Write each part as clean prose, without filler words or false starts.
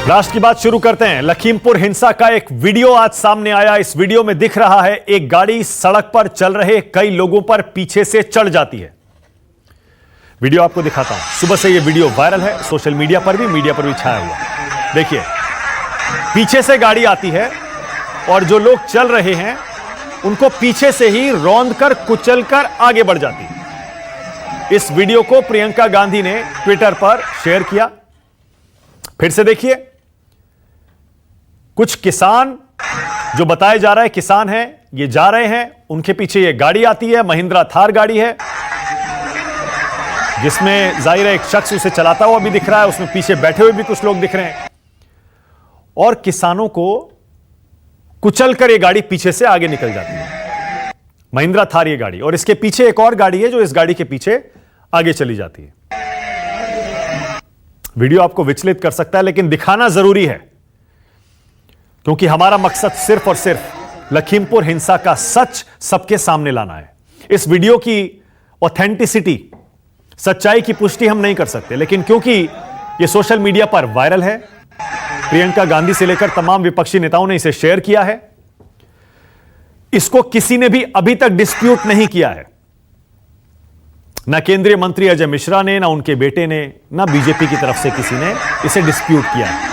Last की बात शुरू करते हैं। लखीमपुर हिंसा का एक वीडियो आज सामने आया। इस वीडियो में दिख रहा है एक गाड़ी सड़क पर चल रहे कई लोगों पर पीछे से चढ़ जाती है। वीडियो आपको दिखाता हूं। सुबह से यह वीडियो वायरल है, सोशल मीडिया पर भी, मीडिया पर भी छाया हुआ। देखिए, पीछे से गाड़ी आती है और जो लोग चल रहे हैं उनको पीछे से ही रौंद कर कुचल कर आगे बढ़ जाती है। इस वीडियो को प्रियंका गांधी ने ट्विटर पर शेयर किया। फिर से देखिए, कुछ किसान जो बताया जा रहा है किसान हैं, ये जा रहे हैं, उनके पीछे ये गाड़ी आती है, महिंद्रा थार गाड़ी है, जिसमें जाहिर है एक शख्स उसे चलाता हुआ भी दिख रहा है, उसमें पीछे बैठे हुए भी कुछ लोग दिख रहे हैं और किसानों को कुचल कर ये गाड़ी पीछे से आगे निकल जाती है। महिंद्रा थार ये गाड़ी, और इसके पीछे एक और गाड़ी है जो इस गाड़ी के पीछे आगे चली जाती है। वीडियो आपको विचलित कर सकता है, लेकिन दिखाना जरूरी है क्योंकि हमारा मकसद सिर्फ और सिर्फ लखीमपुर हिंसा का सच सबके सामने लाना है। इस वीडियो की ऑथेंटिसिटी, सच्चाई की पुष्टि हम नहीं कर सकते, लेकिन क्योंकि यह सोशल मीडिया पर वायरल है, प्रियंका गांधी से लेकर तमाम विपक्षी नेताओं ने इसे शेयर किया है, इसको किसी ने भी अभी तक डिस्प्यूट नहीं किया है। ना केंद्रीय मंत्री अजय मिश्रा ने, ना उनके बेटे ने, ना बीजेपी की तरफ से किसी ने इसे डिस्प्यूट किया है।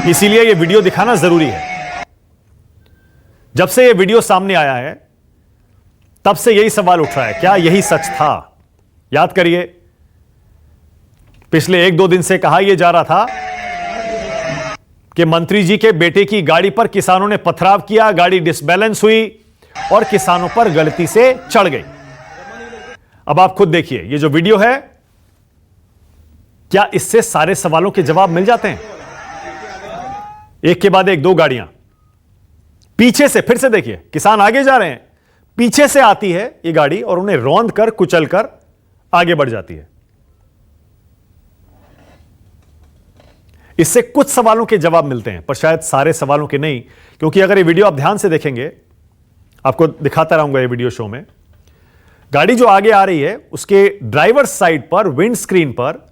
इसीलिए यह वीडियो दिखाना जरूरी है। जब से यह वीडियो सामने आया है तब से यही सवाल उठ रहा है, क्या यही सच था? याद करिए, पिछले 1-2 दिन से कहा यह जा रहा था कि मंत्री जी के बेटे की गाड़ी पर किसानों ने पथराव किया, गाड़ी डिसबैलेंस हुई और किसानों पर गलती से चढ़ गई। अब आप खुद देखिए, ये जो वीडियो है, क्या इससे सारे सवालों के जवाब मिल जाते हैं? एक के बाद एक 2 गाड़ियां पीछे से, फिर से देखिए, किसान आगे जा रहे हैं, पीछे से आती है ये गाड़ी और उन्हें रौंद कर कुचल कर आगे बढ़ जाती है। इससे कुछ सवालों के जवाब मिलते हैं, पर शायद सारे सवालों के नहीं, क्योंकि अगर ये वीडियो आप ध्यान से देखेंगे, आपको दिखाता रहूंगा ये वीडियो शो में, गाड़ी जो आगे आ रही है उसके ड्राइवर साइड पर विंड स्क्रीन पर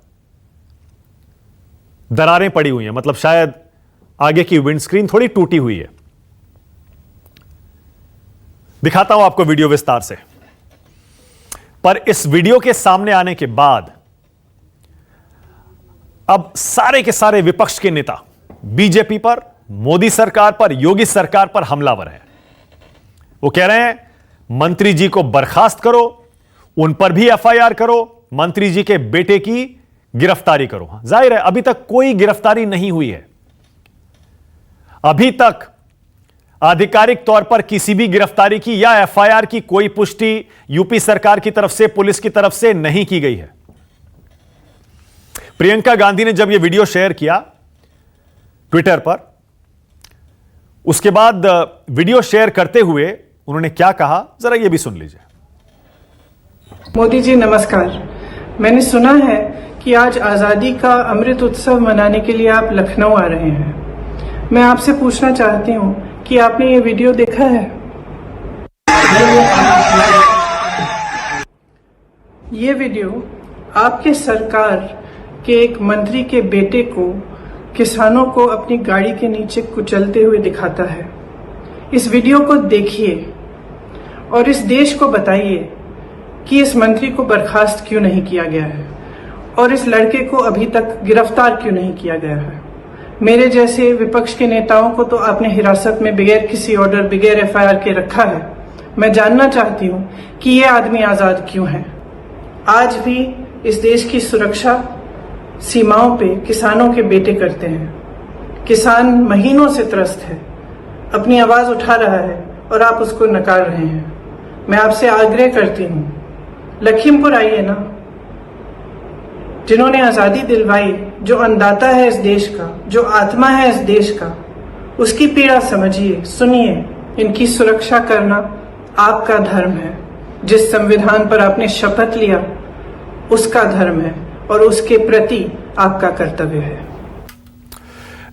दरारें पड़ी हुई हैं, मतलब शायद आगे की विंड स्क्रीन थोड़ी टूटी हुई है। दिखाता हूं आपको वीडियो विस्तार से। पर इस वीडियो के सामने आने के बाद अब सारे के सारे विपक्ष के नेता बीजेपी पर, मोदी सरकार पर, योगी सरकार पर हमलावर हैं। वो कह रहे हैं मंत्री जी को बर्खास्त करो, उन पर भी एफआईआर करो, मंत्री जी के बेटे की गिरफ्तारी करो। जाहिर है अभी तक कोई गिरफ्तारी नहीं हुई है, अभी तक आधिकारिक तौर पर किसी भी गिरफ्तारी की या एफआईआर की कोई पुष्टि यूपी सरकार की तरफ से, पुलिस की तरफ से नहीं की गई है। प्रियंका गांधी ने जब यह वीडियो शेयर किया ट्विटर पर, उसके बाद वीडियो शेयर करते हुए उन्होंने क्या कहा, जरा ये भी सुन लीजिए। मोदी जी नमस्कार। मैंने सुना है कि आज आजादी का अमृत उत्सव मनाने के लिए आप लखनऊ आ रहे हैं। मैं आपसे पूछना चाहती हूं कि आपने ये वीडियो देखा है? ये वीडियो आपके सरकार के एक मंत्री के बेटे को, किसानों को अपनी गाड़ी के नीचे कुचलते हुए दिखाता है। इस वीडियो को देखिए और इस देश को बताइए कि इस मंत्री को बर्खास्त क्यों नहीं किया गया है और इस लड़के को अभी तक गिरफ्तार क्यों नहीं किया गया है। मेरे जैसे विपक्ष के नेताओं को तो आपने हिरासत में बगैर किसी ऑर्डर, बगैर एफआईआर के रखा है। मैं जानना चाहती हूं कि ये आदमी आजाद क्यों है। आज भी इस देश की सुरक्षा सीमाओं पे किसानों के बेटे करते हैं। किसान महीनों से त्रस्त है, अपनी आवाज उठा रहा है और आप उसको नकार रहे हैं। मैं आपसे आग्रह करती हूं, लखीमपुर आइए ना। जिन्होंने आजादी दिलवाई, जो अन्नदाता है इस देश का, जो आत्मा है इस देश का, उसकी पीड़ा समझिए, सुनिए। इनकी सुरक्षा करना आपका धर्म है। जिस संविधान पर आपने शपथ लिया उसका धर्म है और उसके प्रति आपका कर्तव्य है।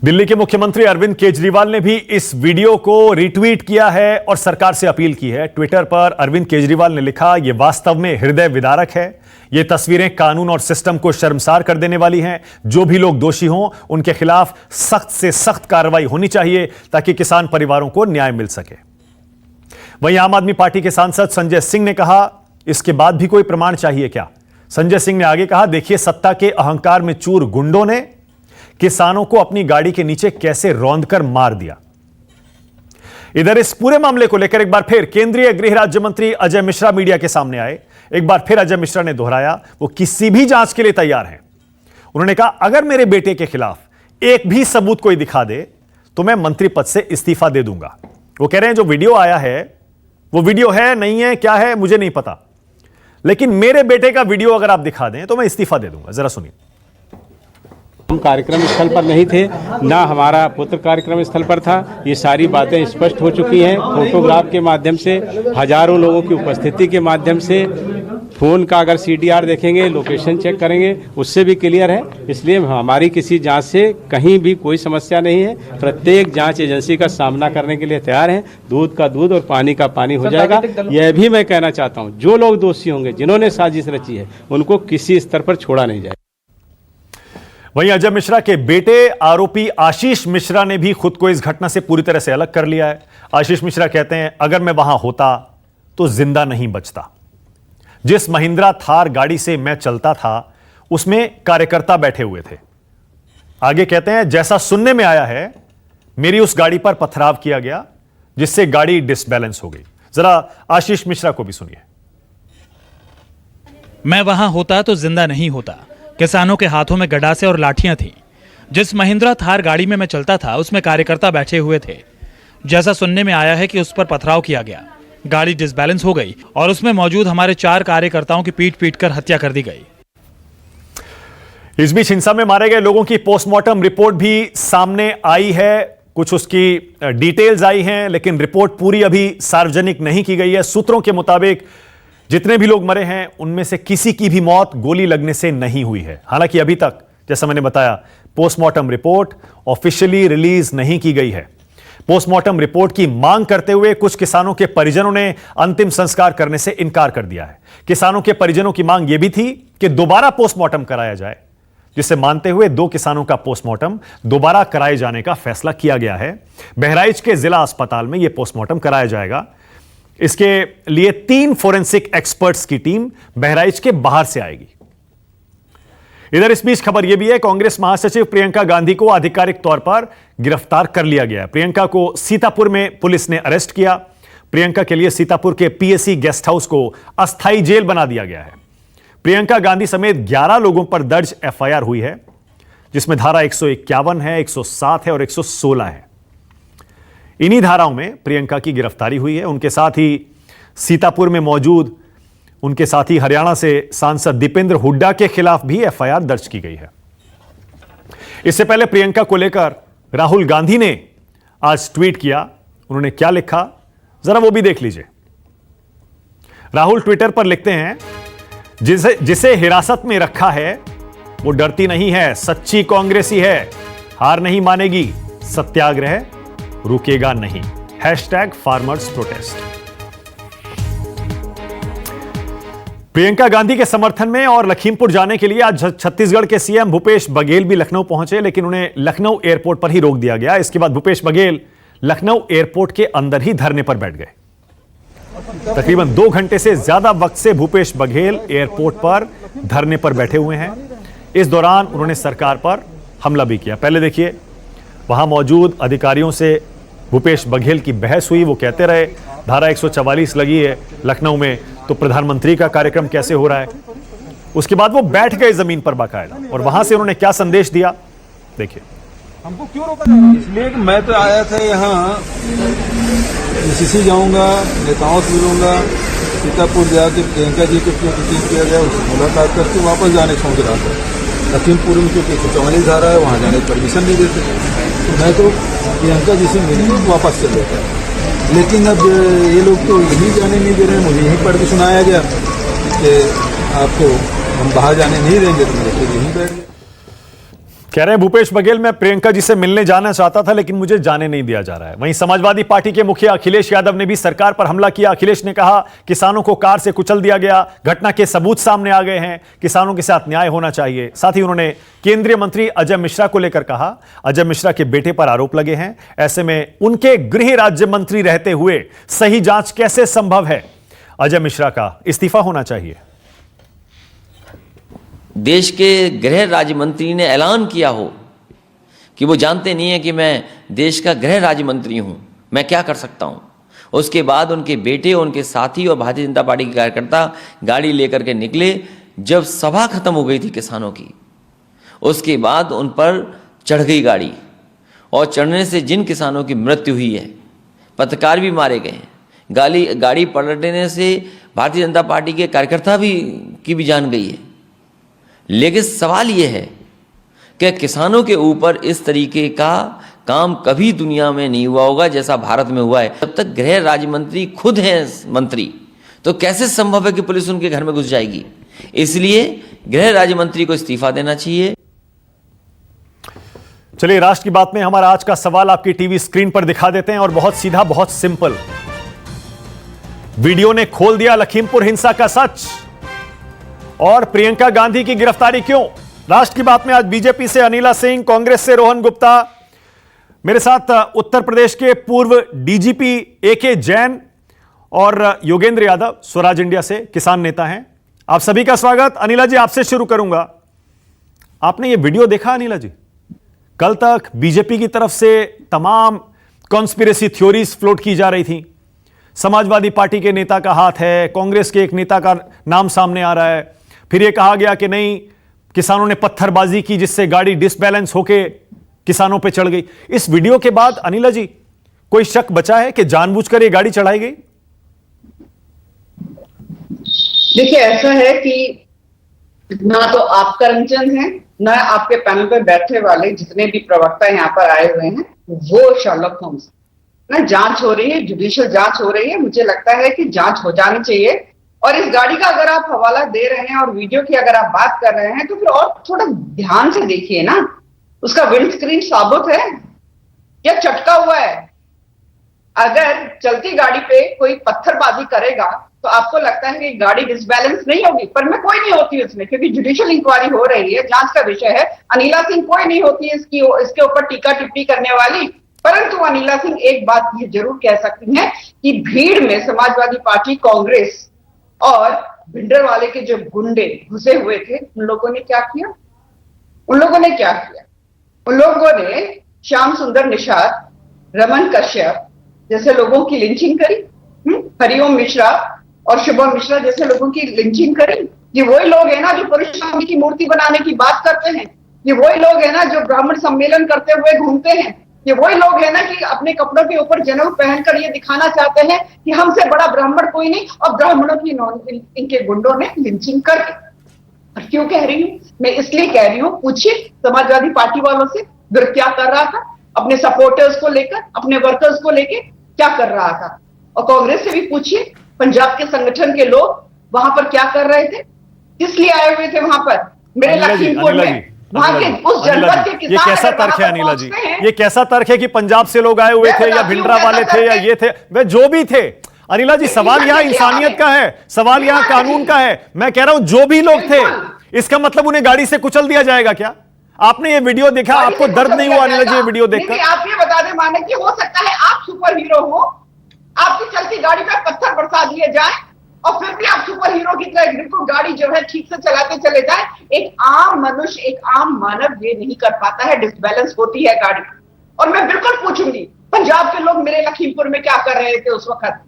दिल्ली के मुख्यमंत्री अरविंद केजरीवाल ने भी इस वीडियो को रीट्वीट किया है और सरकार से अपील की है। ट्विटर पर अरविंद केजरीवाल ने लिखा, यह वास्तव में हृदय विदारक है। ये तस्वीरें कानून और सिस्टम को शर्मसार कर देने वाली हैं। जो भी लोग दोषी हों उनके खिलाफ सख्त से सख्त कार्रवाई होनी चाहिए ताकि किसान परिवारों को न्याय मिल सके। वहीं आम आदमी पार्टी के सांसद संजय सिंह ने कहा, इसके बाद भी कोई प्रमाण चाहिए क्या? संजय सिंह ने आगे कहा, देखिए सत्ता के अहंकार में चूर गुंडों ने किसानों को अपनी गाड़ी के नीचे कैसे रौंदकर मार दिया। इधर इस पूरे मामले को लेकर एक बार फिर केंद्रीय गृह राज्य मंत्री अजय मिश्रा मीडिया के सामने आए। एक बार फिर अजय मिश्रा ने दोहराया, वो किसी भी जांच के लिए तैयार हैं। उन्होंने कहा, अगर मेरे बेटे के खिलाफ एक भी सबूत कोई दिखा दे तो मैं मंत्री पद से इस्तीफा दे दूंगा। वो कह रहे हैं जो वीडियो आया है वो वीडियो है नहीं है क्या है मुझे नहीं पता, लेकिन मेरे बेटे का वीडियो अगर आप दिखा दें तो मैं इस्तीफा दे दूंगा। जरा सुनिए। हम कार्यक्रम स्थल पर नहीं थे, ना हमारा पुत्र कार्यक्रम स्थल पर था। ये सारी बातें स्पष्ट हो चुकी हैं फोटोग्राफ के माध्यम से, हजारों लोगों की उपस्थिति के माध्यम से। फोन का अगर सीडीआर देखेंगे, लोकेशन चेक करेंगे, उससे भी क्लियर है। इसलिए हमारी किसी जांच से कहीं भी कोई समस्या नहीं है। प्रत्येक जांच एजेंसी का सामना करने के लिए तैयार है। दूध का दूध और पानी का पानी हो जाएगा। यह भी मैं कहना चाहता हूँ, जो लोग दोषी होंगे, जिन्होंने साजिश रची है, उनको किसी स्तर पर छोड़ा नहीं जाएगा। वहीं अजय मिश्रा के बेटे आरोपी आशीष मिश्रा ने भी खुद को इस घटना से पूरी तरह से अलग कर लिया है। आशीष मिश्रा कहते हैं, अगर मैं वहां होता तो जिंदा नहीं बचता। जिस महिंद्रा थार गाड़ी से मैं चलता था उसमें कार्यकर्ता बैठे हुए थे। आगे कहते हैं, जैसा सुनने में आया है मेरी उस गाड़ी पर पथराव किया गया जिससे गाड़ी डिसबैलेंस हो गई। जरा आशीष मिश्रा को भी सुनिए। मैं वहां होता तो जिंदा नहीं होता। किसानों के हाथों में गडासे और लाठियां थीं। जिस महिंद्रा थार गाड़ी में मैं चलता था उसमें कार्यकर्ता बैठे हुए थे। जैसा सुनने में आया है कि उस पर पथराव किया गया, गाड़ी डिसबैलेंस हो गई और उसमें मौजूद हमारे 4 कार्यकर्ताओं की पीट कर हत्या कर दी गई। इस बीच हिंसा में मारे गए लोगों की पोस्टमार्टम रिपोर्ट भी सामने आई है। कुछ उसकी डिटेल्स आई हैं, लेकिन रिपोर्ट पूरी अभी सार्वजनिक नहीं की गई है। सूत्रों के मुताबिक जितने भी लोग मरे हैं उनमें से किसी की भी मौत गोली लगने से नहीं हुई है। हालांकि अभी तक, जैसा मैंने बताया, पोस्टमार्टम रिपोर्ट ऑफिशियली रिलीज नहीं की गई है। पोस्टमार्टम रिपोर्ट की मांग करते हुए कुछ किसानों के परिजनों ने अंतिम संस्कार करने से इनकार कर दिया है। किसानों के परिजनों की मांग यह भी थी कि दोबारा पोस्टमार्टम कराया जाए, जिसे मानते हुए 2 किसानों का पोस्टमार्टम दोबारा कराए जाने का फैसला किया गया है। बहराइच के जिला अस्पताल में यह पोस्टमार्टम कराया जाएगा। इसके लिए 3 फोरेंसिक एक्सपर्ट्स की टीम बहराइच के बाहर से आएगी। इधर इस बीच खबर यह भी है, कांग्रेस महासचिव प्रियंका गांधी को आधिकारिक तौर पर गिरफ्तार कर लिया गया है। प्रियंका को सीतापुर में पुलिस ने अरेस्ट किया। प्रियंका के लिए सीतापुर के पीएसी गेस्ट हाउस को अस्थायी जेल बना दिया गया है। प्रियंका गांधी समेत 11 लोगों पर दर्ज एफआईआर हुई है, जिसमें धारा 151 है, 107 है और 116 है। इन्हीं धाराओं में प्रियंका की गिरफ्तारी हुई है। उनके साथ ही सीतापुर में मौजूद उनके साथी हरियाणा से सांसद दीपेंद्र हुड्डा के खिलाफ भी एफआईआर दर्ज की गई है। इससे पहले प्रियंका को लेकर राहुल गांधी ने आज ट्वीट किया। उन्होंने क्या लिखा, जरा वो भी देख लीजिए। राहुल ट्विटर पर लिखते हैं, जिसे हिरासत में रखा है वो डरती नहीं है, सच्ची कांग्रेसी है, हार नहीं मानेगी, सत्याग्रह रुकेगा नहीं। #Farmers protest. प्रियंका गांधी के समर्थन में और लखीमपुर जाने के लिए आज छत्तीसगढ़ के सीएम भूपेश बघेल भी लखनऊ पहुंचे, लेकिन उन्हें लखनऊ एयरपोर्ट पर ही रोक दिया गया। इसके बाद भूपेश बघेल लखनऊ एयरपोर्ट के अंदर ही धरने पर बैठ गए। तकरीबन 2 घंटे से ज्यादा वक्त से भूपेश बघेल एयरपोर्ट पर धरने पर बैठे हुए हैं। इस दौरान उन्होंने सरकार पर हमला भी किया। पहले देखिए, वहां मौजूद अधिकारियों से भूपेश बघेल की बहस हुई। वो कहते रहे, धारा 144 लगी है लखनऊ में, तो प्रधानमंत्री का कार्यक्रम कैसे हो रहा है। उसके बाद वो बैठ गए जमीन पर बाकायदा, और वहां से उन्होंने क्या संदेश दिया, देखिए। हमको क्यों रोका जा रहा है? इसलिए कि मैं तो आया था यहाँ, डीसीसी जाऊंगा, नेताओं से मिलूंगा, सीतापुर जाके प्रियंका जी को क्यों मीटिंग किया गया उससे मुलाकात करके वापस जाने सोच रहा था। लखीमपुर में क्योंकि 144 धारा है, वहाँ जाने की परमिशन नहीं देते, तो मैं तो प्रियंका जी से मिलने वापस चल देता। लेकिन अब ये लोग तो यहीं जाने नहीं दे रहे हैं। मुझे यहीं पढ़ के सुनाया गया कि आपको हम बाहर जाने नहीं देंगे, तो मेरे फिर यहीं बैठ गए। कह रहे हैं भूपेश बघेल, मैं प्रियंका जी से मिलने जाना चाहता था लेकिन मुझे जाने नहीं दिया जा रहा है। वहीं समाजवादी पार्टी के मुखिया अखिलेश यादव ने भी सरकार पर हमला किया। अखिलेश ने कहा किसानों को कार से कुचल दिया गया, घटना के सबूत सामने आ गए हैं, किसानों के साथ न्याय होना चाहिए। साथ ही उन्होंने केंद्रीय मंत्री अजय मिश्रा को लेकर कहा, अजय मिश्रा के बेटे पर आरोप लगे हैं, ऐसे में उनके गृह राज्य मंत्री रहते हुए सही जांच कैसे संभव है? अजय मिश्रा का इस्तीफा होना चाहिए। देश के गृह राज्य मंत्री ने ऐलान किया हो कि वो जानते नहीं है कि मैं देश का गृह राज्य मंत्री हूं, मैं क्या कर सकता हूं। उसके बाद उनके बेटे, उनके साथी और भारतीय जनता पार्टी के कार्यकर्ता गाड़ी लेकर के निकले। जब सभा खत्म हो गई थी किसानों की, उसके बाद उन पर चढ़ गई गाड़ी, और चढ़ने से जिन किसानों की मृत्यु हुई है, पत्रकार भी मारे गए हैं, गाड़ी पलटने से भारतीय जनता पार्टी के कार्यकर्ता की भी जान गई है। लेकिन सवाल यह है कि किसानों के ऊपर इस तरीके का काम कभी दुनिया में नहीं हुआ होगा जैसा भारत में हुआ है। जब तक गृह राज्य मंत्री खुद हैं मंत्री, तो कैसे संभव है कि पुलिस उनके घर में घुस जाएगी? इसलिए गृह राज्य मंत्री को इस्तीफा देना चाहिए। चलिए, राष्ट्र की बात में हमारा आज का सवाल आपकी टीवी स्क्रीन पर दिखा देते हैं, और बहुत सीधा, बहुत सिंपल। वीडियो ने खोल दिया लखीमपुर हिंसा का सच, और प्रियंका गांधी की गिरफ्तारी क्यों? राष्ट्र की बात में आज बीजेपी से अनिला सिंह, कांग्रेस से रोहन गुप्ता, मेरे साथ उत्तर प्रदेश के पूर्व डीजीपी एके जैन और योगेंद्र यादव स्वराज इंडिया से किसान नेता हैं। आप सभी का स्वागत। अनिला जी, आपसे शुरू करूंगा। आपने ये वीडियो देखा अनिला जी? कल तक बीजेपी की तरफ से तमाम कॉन्स्पिरेसी थ्योरीज फ्लोट की जा रही थी। समाजवादी पार्टी के नेता का हाथ है, कांग्रेस के एक नेता का नाम सामने आ रहा है, फिर यह कहा गया कि नहीं, किसानों ने पत्थरबाजी की जिससे गाड़ी डिसबैलेंस होके किसानों पे चढ़ गई। इस वीडियो के बाद अनिला जी, कोई शक बचा है कि जानबूझकर ये गाड़ी चढ़ाई गई? देखिए, ऐसा है कि ना तो आप करमचंद हैं, ना आपके पैनल पर बैठे वाले जितने भी प्रवक्ता यहाँ पर आए हुए हैं वो शर्लॉक होम्स। ना जांच हो रही है, जुडिशियल जांच हो रही है। मुझे लगता है कि जांच हो जानी चाहिए। और इस गाड़ी का अगर आप हवाला दे रहे हैं और वीडियो की अगर आप बात कर रहे हैं, तो फिर और थोड़ा ध्यान से देखिए ना, उसका विंड स्क्रीन साबुत है या चटका हुआ है? अगर चलती गाड़ी पे कोई पत्थरबाजी करेगा तो आपको लगता है कि गाड़ी डिसबैलेंस नहीं होगी, पर मैं कोई नहीं होती उसमें, क्योंकि जुडिशियल इंक्वायरी हो रही है, जांच का विषय है। अनिला सिंह कोई नहीं होती है इसके ऊपर टीका टिप्पणी करने वाली। परंतु अनिला सिंह एक बात ये जरूर कह सकती हैं कि भीड़ में समाजवादी पार्टी, कांग्रेस और भिंडरवाले के जो गुंडे घुसे हुए थे, उन लोगों ने क्या किया? उन लोगों ने श्याम सुंदर निषाद, रमन कश्यप जैसे लोगों की लिंचिंग करी, हरिओम मिश्रा और शुभम मिश्रा जैसे लोगों की लिंचिंग करी। ये वही लोग हैं ना जो परशुराम की मूर्ति बनाने की बात करते हैं। ये वही लोग हैं ना जो ब्राह्मण सम्मेलन करते हुए घूमते हैं। ये वही लोग हैं ना कि अपने कपड़ों के ऊपर जनेऊ पहनकर ये दिखाना चाहते हैं कि हमसे बड़ा ब्राह्मण कोई नहीं, और ब्राह्मणों की इनके गुंडों ने लिंचिंग कर दी। क्यों कह रही हूँ? मैं इसलिए कह रही हूँ, पूछिए समाजवादी पार्टी वालों से, फिर क्या कर रहा था अपने सपोर्टर्स को लेकर, अपने वर्कर्स को लेकर क्या कर रहा था। और कांग्रेस से भी पूछिए, पंजाब के संगठन के लोग वहां पर क्या कर रहे थे, किस लिए आए हुए थे वहां पर मेरे लखीमपुर में, वहां के उस जनपद के किसान। ये कैसा तर्क है अनिला जी? ये कैसा तर्क है कि पंजाब से लोग आए हुए थे, या भिंडरा वाले थे, या ये थे, वे जो भी थे? अनिला जी, सवाल यहां इंसानियत का है, सवाल यहां कानून का है। मैं कह रहा हूं जो भी लोग थे, इसका मतलब उन्हें गाड़ी से कुचल दिया जाएगा क्या? आपने ये वीडियो देखा, आपको दर्द नहीं हुआ अनिला जी ये वीडियो देखकर? आप ये बता दें माने कि हो सकता है आप सुपर हीरो हो, आपकी चलती गाड़ी पर पत्थर बरसा दिए जाए और फिर भी आप सुपर हीरो की तरह बिल्कुल गाड़ी जो है ठीक से चलाते चले जाए। एक आम मनुष्य, एक आम मानव ये नहीं कर पाता है, डिसबैलेंस होती है गाड़ी। और मैं बिल्कुल पूछूंगी, पंजाब के लोग मेरे लखीमपुर में क्या कर रहे थे उस वक्त?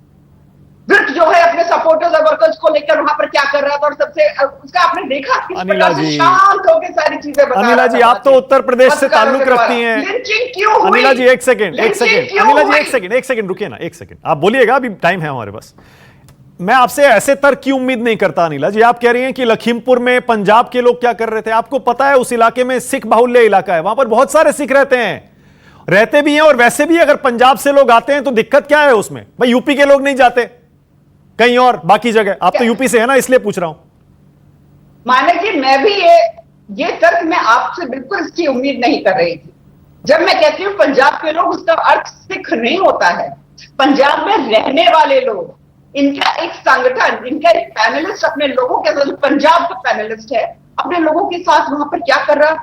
विर्क जो है अपने सपोर्टर्स और वर्कर्स को लेकर वहां पर क्या कर रहा था, और सबसे उसका आपने देखा किस प्रकार से शांत होकर सारी चीजें बता। अनिला जी, आप तो उत्तर प्रदेश से ताल्लुक रखती हैं। लिंचिंग क्यों हुई? अनिला जी एक सेकंड अनिला जी एक सेकंड रुकिए ना, एक सेकंड आप बोलिएगा, अभी टाइम है हमारे पास। मैं आपसे ऐसे तर्क की उम्मीद नहीं करता अनिला जी। आप कह रही हैं कि लखीमपुर में पंजाब के लोग क्या कर रहे थे। आपको पता है उस इलाके में सिख बाहुल्य इलाका है, वहां पर बहुत सारे सिख रहते भी हैं, और वैसे भी अगर पंजाब से लोग आते हैं तो दिक्कत क्या है उसमें? भाई यूपी के लोग नहीं जाते कहीं और बाकी जगह? आप तो यूपी से है ना, इसलिए पूछ रहा हूं। माने कि मैं भी ये ये तर्क मैं आपसे बिल्कुल इसकी उम्मीद नहीं कर रही थी। जब मैं कहती हूँ पंजाब के लोग, उसका अर्थ सिख नहीं होता है। पंजाब में रहने वाले लोग, इनका एक संगठन, इनका एक पैनलिस्ट अपने लोगों के साथ, पंजाब का पैनलिस्ट है, अपने लोगों के साथ वहां पर क्या कर रहा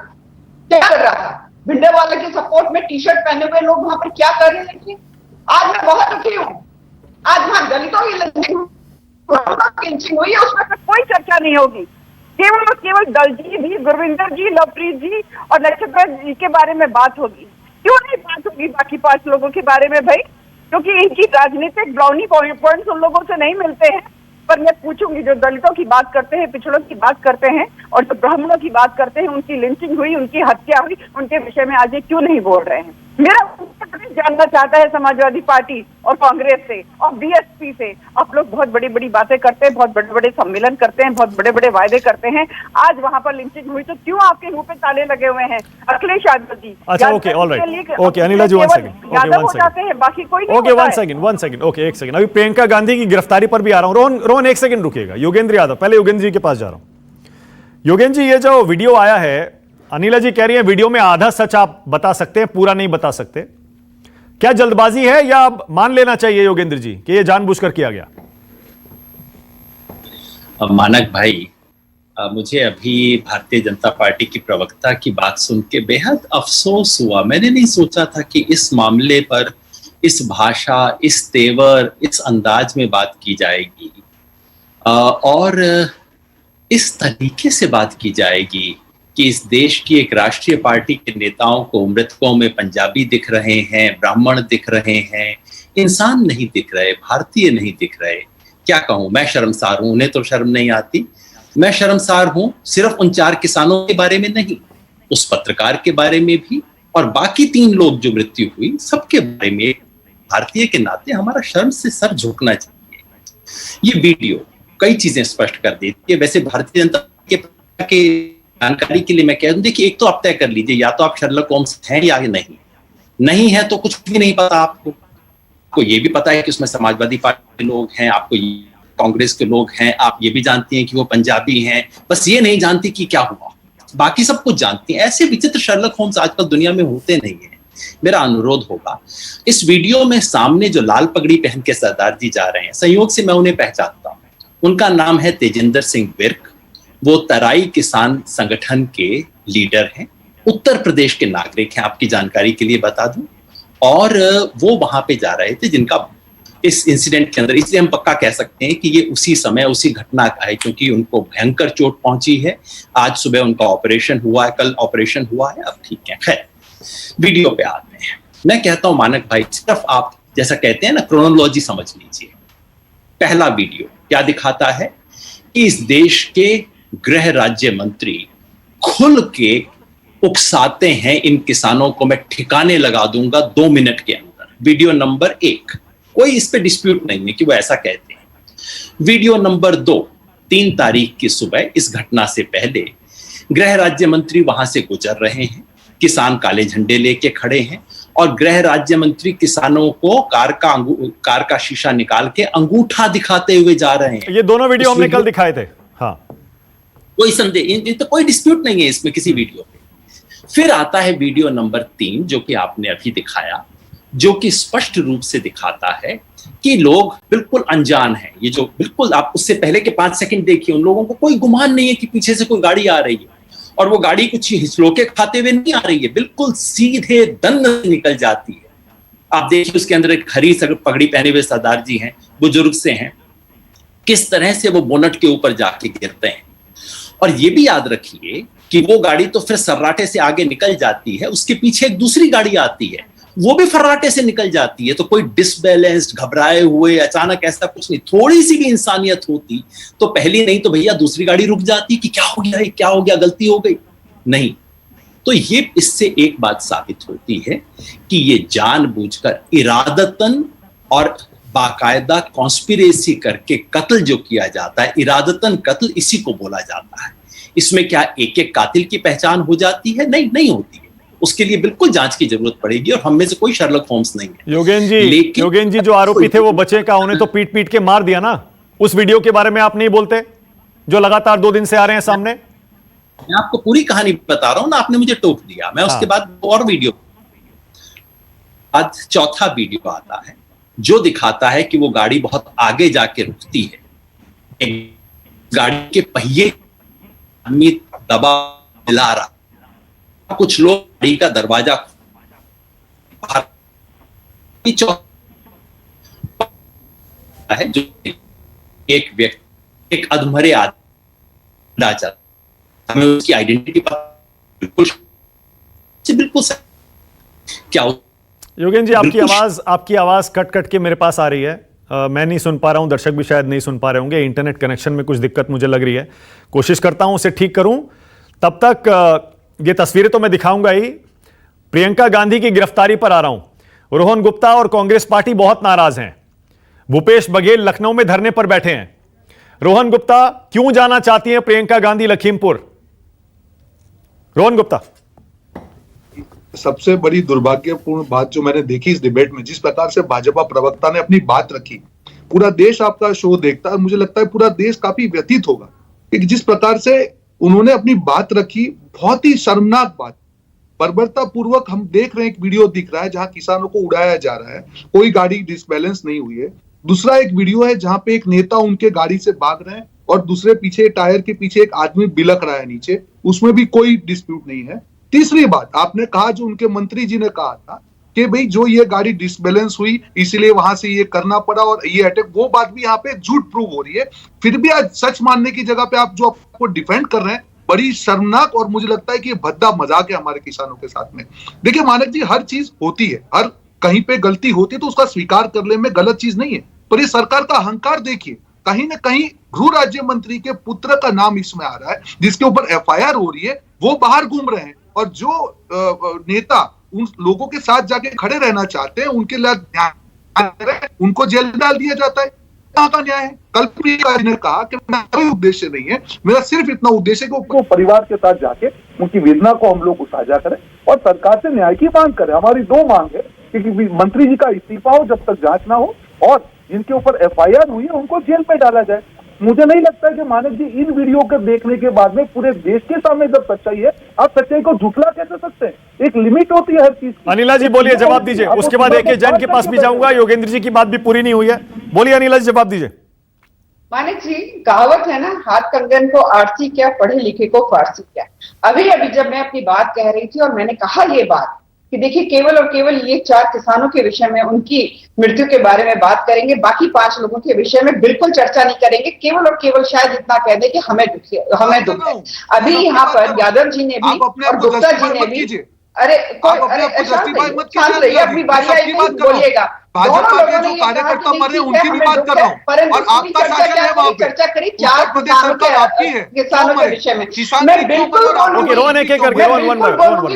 था? भिंडेवाला के सपोर्ट में टी शर्ट पहने हुए लोग वहां पर क्या कर रहे थे? आज मैं बहुत दुखी हूं। आज वहां दलितों की लिंचिंग हुई है, उसमें तो कोई चर्चा नहीं होगी। केवल और केवल दलजीत जी, गुरविंदर जी, लवप्रीत जी और नक्षत्र जी के बारे में बात होगी। क्यों नहीं बात होगी बाकी 5 लोगों के बारे में भाई? क्योंकि इनकी राजनीतिक ब्राउनी पॉइंट्स उन लोगों से नहीं मिलते हैं। पर मैं पूछूंगी, जो दलितों की बात करते हैं, पिछड़ों की बात करते हैं और जो ब्राह्मणों की बात करते हैं, उनकी लिंचिंग हुई, उनकी हत्या हुई, उनके विषय में आज ये क्यों नहीं बोल रहे हैं? मेरा जानना चाहता है समाजवादी पार्टी और कांग्रेस से और बीएसपी से। आप लोग बहुत बड़ी बड़ी बातें करते हैं, बहुत बड़े बड़े सम्मेलन करते हैं, बहुत बड़े बड़े वायदे करते हैं। आज वहां पर लिंचिंग हुई तो क्यों आपके मुंह पे ताले लगे हुए हैं? अखिलेश यादव जी, अच्छा, ओके, ऑलराइट, ओके, अनिला जी, 1 सेकंड, यादव हो जाते हैं, बाकी कोई नहीं। Okay, 1 second, okay, 1 second. अभी प्रियंका गांधी की गिरफ्तारी पर भी आ रहा हूं। रोहन 1 सेकंड रुकिएगा। योगेंद्र यादव, पहले योगेंद्र जी के पास जा रहा हूं। योगेंद्र जी, ये जो वीडियो आया है, अनिला जी कह रही है वीडियो में आधा सच आप बता सकते हैं, पूरा नहीं बता सकते। क्या जल्दबाजी है या मान लेना चाहिए योगेंद्र जी कि यह जानबूझकर किया गया? मानक भाई, मुझे अभी भारतीय जनता पार्टी की प्रवक्ता की बात सुन के बेहद अफसोस हुआ। मैंने नहीं सोचा था कि इस मामले पर इस भाषा, इस तेवर, इस अंदाज में बात की जाएगी और इस तरीके से बात की जाएगी कि इस देश की एक राष्ट्रीय पार्टी के नेताओं को मृतकों में पंजाबी दिख रहे हैं, ब्राह्मण दिख रहे हैं, इंसान नहीं दिख रहे, भारतीय नहीं दिख रहे। क्या कहूं, मैं शर्मसार हूं। उन्हें तो शर्म नहीं आती। मैं शर्मसार हूं सिर्फ उन 4 किसानों के बारे में नहीं, उस पत्रकार के बारे में भी और बाकी 3 लोग जो मृत्यु हुई सबके बारे में। भारतीय के नाते हमारा शर्म से सर झुकना चाहिए। ये वीडियो कई चीजें स्पष्ट कर देती है। वैसे भारतीय जनता के जानकारी के लिए मैं कह दूं, देखिए, एक तो आप तय कर लीजिए, या तो आप शर्लक होम्स हैं या नहीं है तो कुछ भी नहीं पता आपको ये भी पता है कि उसमें समाजवादी पार्टी के लोग हैं, आपको कांग्रेस के लोग हैं, आप ये भी जानती हैं कि वो पंजाबी हैं, बस ये नहीं जानती कि क्या हुआ, बाकी सब कुछ जानती हैं। ऐसे विचित्र शर्लक होम्स आजकल दुनिया में होते नहीं है। मेरा अनुरोध होगा, इस वीडियो में सामने जो लाल पगड़ी पहन के सरदार जी जा रहे हैं, संयोग से मैं उन्हें पहचानता हूं। उनका नाम है तेजिंदर सिंह विर्क। वो तराई किसान संगठन के लीडर हैं, उत्तर प्रदेश के नागरिक हैं, आपकी जानकारी के लिए बता दूं। और वो वहां पे जा रहे थे, जिनका इस इंसिडेंट के अंदर, इसलिए हम पक्का कह सकते हैं कि ये उसी समय उसी घटना का है, क्योंकि उनको भयंकर चोट पहुंची है। आज सुबह उनका ऑपरेशन हुआ है, कल ऑपरेशन हुआ है, अब ठीक है। खैर, वीडियो पे आते हैं। मैं कहता हूं मानक भाई, सिर्फ आप जैसा कहते हैं ना, क्रोनोलॉजी समझ लीजिए। पहला वीडियो क्या दिखाता है कि इस देश के गृह राज्य मंत्री खुल के उकसाते हैं इन किसानों को, मैं ठिकाने लगा दूंगा 2 मिनट के अंदर। वीडियो नंबर 1, कोई इस पे डिस्प्यूट नहीं है कि वो ऐसा कहते हैं। वीडियो नंबर 2, 3 तारीख की सुबह, इस घटना से पहले गृह राज्य मंत्री वहां से गुजर रहे हैं, किसान काले झंडे लेके खड़े हैं और गृह राज्य मंत्री किसानों को कार का शीशा निकाल के अंगूठा दिखाते हुए जा रहे हैं। ये दोनों वीडियो हमने कल दिखाए थे। हाँ, कोई संदेह तो कोई डिस्प्यूट नहीं है इसमें किसी वीडियो पे। फिर आता है वीडियो नंबर 3, जो कि आपने अभी दिखाया, जो कि स्पष्ट रूप से दिखाता है कि लोग बिल्कुल अनजान हैं। ये जो बिल्कुल, आप उससे पहले के 5 सेकंड देखिए, उन लोगों को कोई गुमान नहीं है कि पीछे से कोई गाड़ी आ रही है और वो गाड़ी कुछ हिचलोके खाते हुए नहीं आ रही है, बिल्कुल सीधे दंड निकल जाती है। आप देखिए, उसके अंदर एक हरी पगड़ी पहने हुए सरदार जी हैं, बुजुर्ग से हैं, किस तरह से वो बोनट के ऊपर जाके गिरते हैं। और ये भी याद रखिए कि वो गाड़ी तो फिर सर्राटे से आगे निकल जाती है, उसके पीछे एक दूसरी गाड़ी आती है, वो भी फर्राटे से निकल जाती है। तो कोई डिसबैलेंस्ड, घबराए हुए, अचानक ऐसा कुछ नहीं। थोड़ी सी भी इंसानियत होती तो पहली नहीं तो भैया दूसरी गाड़ी रुक जाती कि क्या हो गया, क्या हो गया, गलती हो गई। नहीं, तो ये इससे एक बात साबित होती है कि ये जानबूझकर, इरादतन और बाकायदा कॉन्स्पिरेसी करके कत्ल जो किया जाता है, इरादतन कत्ल, इसी को बोला जाता है। इसमें क्या एक एक कातिल की पहचान हो जाती है? नहीं होती है। उसके लिए बिल्कुल जांच की जरूरत पड़ेगी और हम में से कोई शर्लक होम्स नहीं है। योगेंद्र जी जो आरोपी थे वो बचे का, उन्हें तो पीट पीट के मार दिया ना। उस वीडियो के बारे में आप नहीं बोलते जो लगातार 2 दिन से आ रहे हैं सामने? मैं आपको पूरी कहानी बता रहा हूं ना, आपने मुझे टोक दिया। मैं उसके बाद और वीडियो, आज चौथा वीडियो आता है जो दिखाता है कि वो गाड़ी बहुत आगे जाके रुकती है, गाड़ी के पहिए आदमी दबा दिला रहा, कुछ लोग गाड़ी का दरवाजा है, जो एक व्यक्ति, एक अधमरे आदमी, हमें उसकी आइडेंटिटी बिल्कुल क्या। योगेंद्र जी, आपकी आवाज कट कट के मेरे पास आ रही है। मैं नहीं सुन पा रहा हूं, दर्शक भी शायद नहीं सुन पा रहे होंगे। इंटरनेट कनेक्शन में कुछ दिक्कत मुझे लग रही है, कोशिश करता हूं उसे ठीक करूं। तब तक ये तस्वीरें तो मैं दिखाऊंगा ही। प्रियंका गांधी की गिरफ्तारी पर आ रहा हूं। रोहन गुप्ता और कांग्रेस पार्टी बहुत नाराज हैं। भूपेश बघेल लखनऊ में धरने पर बैठे हैं। रोहन गुप्ता, क्यों जाना चाहती हैं प्रियंका गांधी लखीमपुर? रोहन गुप्ता। सबसे बड़ी दुर्भाग्यपूर्ण बात जो मैंने देखी इस डिबेट में, जिस प्रकार से भाजपा प्रवक्ता ने अपनी बात रखी, पूरा देश आपका शो देखता है, मुझे लगता है पूरा देश काफी व्यथित होगा कि जिस प्रकार से उन्होंने अपनी बात रखी, बहुत ही शर्मनाक बात। बर्बरता पूर्वक हम देख रहे हैं, एक वीडियो दिख रहा है जहां किसानों को उड़ाया जा रहा है, कोई गाड़ी डिसबैलेंस नहीं हुई है। दूसरा एक वीडियो है जहां पे एक नेता उनके गाड़ी से भाग रहे हैं और दूसरे पीछे टायर के पीछे एक आदमी बिलक रहा है नीचे, उसमें भी कोई डिस्प्यूट नहीं है। तीसरी बात आपने कहा, जो उनके मंत्री जी ने कहा था कि भाई जो ये गाड़ी डिसबैलेंस हुई इसलिए वहां से ये करना पड़ा और ये अटैक, वो बात भी यहाँ पे झूठ प्रूव हो रही है। फिर भी आज सच मानने की जगह पे आप जो आपको डिफेंड कर रहे हैं, बड़ी शर्मनाक, और मुझे लगता है कि ये भद्दा मजाक है हमारे किसानों के साथ में। देखिए मानक जी, हर चीज होती है, हर कहीं पे गलती होती है तो उसका स्वीकार करने में गलत चीज नहीं है, पर ये सरकार का अहंकार देखिए। कहीं ना कहीं गृह राज्य मंत्री के पुत्र का नाम इसमें आ रहा है, जिसके ऊपर एफआईआर हो रही है, वो बाहर घूम रहे हैं, और जो नेता उन लोगों के साथ जाके खड़े रहना चाहते हैं, उनके लिए ध्यान, उनको जेल में डाल दिया जाता है। कहाँ का न्याय है? कल प्रियंका ने कहा कि मेरा कोई उद्देश्य नहीं है, मेरा सिर्फ इतना उद्देश्य है कि परिवार के साथ जाके उनकी वेदना को हम लोग साझा करें और सरकार से न्याय की मांग करें। हमारी दो मांग है कि मंत्री जी का इस्तीफा हो जब तक जांच ना हो, और जिनके ऊपर एफआईआर हुई है उनको जेल में डाला जाए। मुझे नहीं लगता है कि मानक जी इन वीडियो को देखने के बाद में पूरे देश के सामने जब सच्चाई है, आप सच्चाई को झुठला कैसे सकते हैं? एक लिमिट होती है हर चीज की। अनिला जी बोलिए, जवाब दीजिए, उसके बाद AK जैन के पास भी जाऊंगा। योगेंद्र जी की बात भी पूरी नहीं हुई है, बोलिए अनिला जी, जवाब दीजिए। मानिक जी, कहावत है ना, हाथ कंगन को आरती क्या, पढ़े लिखे को फारसी क्या। अभी अभी जब मैं अपनी बात कह रही थी और मैंने कहा ये बात कि देखिए केवल और केवल ये 4 किसानों के विषय में, उनकी मृत्यु के बारे में बात करेंगे, बाकी 5 लोगों के विषय में बिल्कुल चर्चा नहीं करेंगे। केवल और केवल शायद इतना कह दे कि हमें दुख है। अभी यहाँ पर यादव जी ने भी और गुप्ता जी ने भी, अरे शांत रहिए, अपनी बारी आई नहीं बोलिएगा। भाजपा के जो कार्यकर्ता मरे उनकी भी बात कर रहा हूँ, और आपका शासन है वहाँ पे, चर्चा करी उत्तर प्रदेश सरकार आपकी है, किसानों के विषय में। किसान मैं बिल्कुल बोलूंगी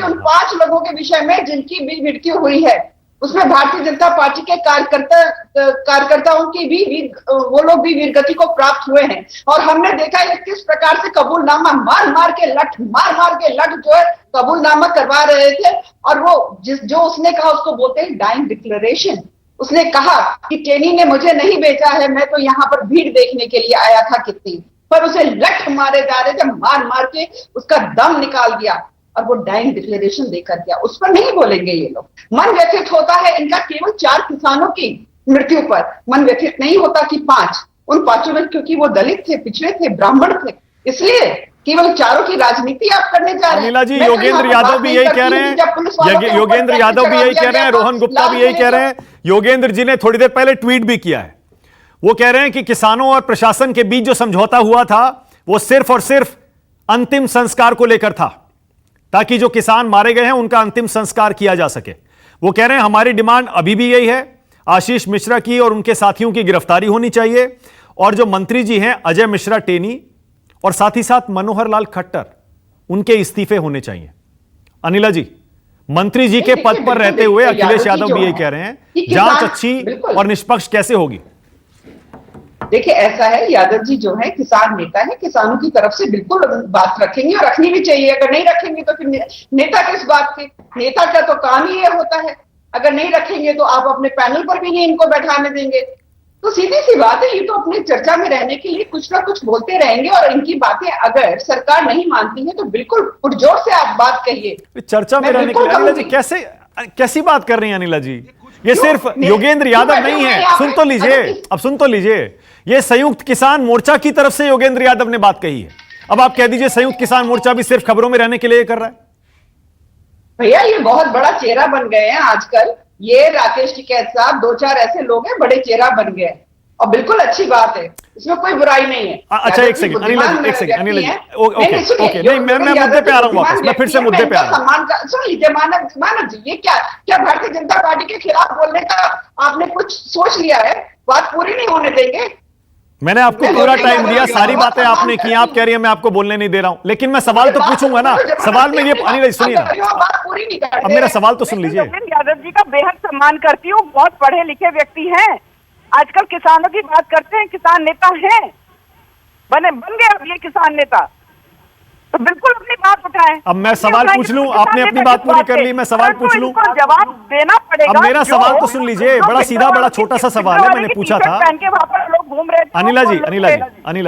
उन 5 लोगों के विषय में जिनकी भी मृत्यु हुई है, उसमें भारतीय जनता पार्टी के कार्यकर्ताओं की भी वो लोग भी वीरगति को प्राप्त हुए हैं। और हमने देखा है किस प्रकार से कबूलनामा मार मार के लट जो है कबूलनामा करवा रहे थे। और वो जो उसने कहा उसको बोलते हैं डाइंग डिक्लेरेशन। उसने कहा कि टेनी ने मुझे नहीं बेचा है, मैं तो यहाँ पर भीड़ देखने के लिए आया था कितनी, पर उसे लठ मारे जा रहे थे, मार मार के उसका दम निकाल दिया और वो डाइंग डिक्लेरेशन देकर गया। उस पर नहीं बोलेंगे ये लोग। मन व्यथित होता है इनका केवल 4 किसानों की मृत्यु पर, मन व्यथित नहीं होता कि 5, उन 5 में, क्योंकि वो दलित थे, पिछड़े थे, ब्राह्मण थे, इसलिए केवल 4 की राजनीति आप करने जा रहे हैं। अनिला जी, योगेंद्र यादव भी यही कह रहे हैं, योगेंद्र यादव भी यही कह रहे हैं, रोहन गुप्ता भी यही कह रहे हैं। योगेंद्र जी ने थोड़ी देर पहले ट्वीट भी किया है, वो कह रहे हैं कि किसानों और प्रशासन के बीच जो समझौता हुआ था वो सिर्फ और सिर्फ अंतिम संस्कार को लेकर था, ताकि जो किसान मारे गए हैं उनका अंतिम संस्कार किया जा सके। वो कह रहे हैं हमारी डिमांड अभी भी यही है, आशीष मिश्रा की और उनके साथियों की गिरफ्तारी होनी चाहिए, और जो मंत्री जी हैं अजय मिश्रा टेनी और साथ ही साथ मनोहर लाल खट्टर, उनके इस्तीफे होने चाहिए। अनिला जी, मंत्री जी के पद पर रहते हुए अखिलेश यादव भी यही कह रहे हैं, जांच अच्छी और निष्पक्ष कैसे होगी? देखिए ऐसा है, यादव जी जो है किसान नेता है, किसानों की तरफ से बिल्कुल बात रखेंगे और रखनी भी चाहिए। अगर नहीं रखेंगे तो फिर नेता किस बात के? नेता का तो काम ही ये होता है। अगर नहीं रखेंगे तो आप अपने पैनल पर भी नहीं इनको बैठाने देंगे। तो सीधी सी बात है, ये तो अपने चर्चा में रहने के लिए कुछ ना कुछ बोलते रहेंगे, और इनकी बातें अगर सरकार नहीं मानती है तो बिल्कुल पुरजोर से आप बात कहिए। चर्चा में रहने के लिए अनिला जी कैसी बात कर रही हैं अनिला जी? ये सिर्फ योगेंद्र यादव नहीं है, सुन तो लीजिए, अब सुन तो लीजिए, ये संयुक्त किसान मोर्चा की तरफ से योगेंद्र यादव ने बात कही है। अब आप कह दीजिए संयुक्त किसान मोर्चा भी सिर्फ खबरों में रहने के लिए कर रहा है। भैया ये बहुत बड़ा चेहरा बन गए हैं आजकल, ये राकेश टिकैत साहब, 2-4 ऐसे लोग हैं बड़े चेहरा बन गए, और बिल्कुल अच्छी बात है, इसमें कोई बुराई नहीं है। अच्छा एक सेकंड अनिला जी, एक सेकंड अनिला जी, ओके नहीं, मैं मुद्दे पे आ रहा हूं वापस, मैं फिर से मुद्दे पे आ रहा हूं। सुन लीजिए मानव जी, ये क्या भारतीय जनता पार्टी के खिलाफ बोलने का आपने कुछ सोच लिया है? बात पूरी नहीं होने देंगे। मैंने आपको पूरा टाइम दिया, सारी बातें आपने की, आप कह रही है मैं आपको बोलने नहीं दे रहा हूं, लेकिन मैं सवाल तो पूछूंगा ना। सवाल में ये अनिला जी सुनिए ना, अब मेरा सवाल तो सुन लीजिए। यादव जी का बेहद सम्मान करती हूँ, बहुत पढ़े लिखे व्यक्ति हैं, आजकल किसानों की बात करते हैं, किसान नेता हैं, बन गए अब ये किसान नेता, तो बिल्कुल अपनी बात उठाएं। अब मैं सवाल पूछ लूं, आपने अपनी बात पूरी कर ली, मैं सवाल पूछ लूं, जवाब देना पड़ेगा। अब मेरा सवाल तो सुन लीजिए, बड़ा सीधा बड़ा छोटा सा सवाल है, मैंने पूछा था। अनिला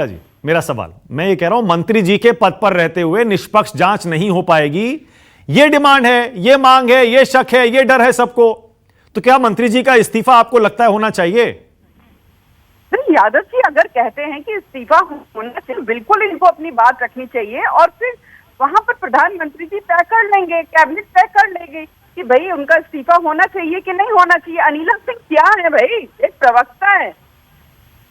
जी मेरा सवाल, मैं ये कह रहा हूं मंत्री जी के पद पर रहते हुए निष्पक्ष जांच नहीं हो पाएगी, ये डिमांड है, ये मांग है, ये शक है, ये डर है सबको, तो क्या मंत्री जी का इस्तीफा आपको लगता है होना चाहिए? यादव जी अगर कहते हैं कि इस्तीफा होना चाहिए, बिल्कुल इनको अपनी बात रखनी चाहिए, और फिर वहां पर प्रधानमंत्री जी तय कर लेंगे, कैबिनेट तय कर लेंगे कि भाई उनका इस्तीफा होना चाहिए कि नहीं होना चाहिए। अनिला सिंह क्या है भाई, एक प्रवक्ता है,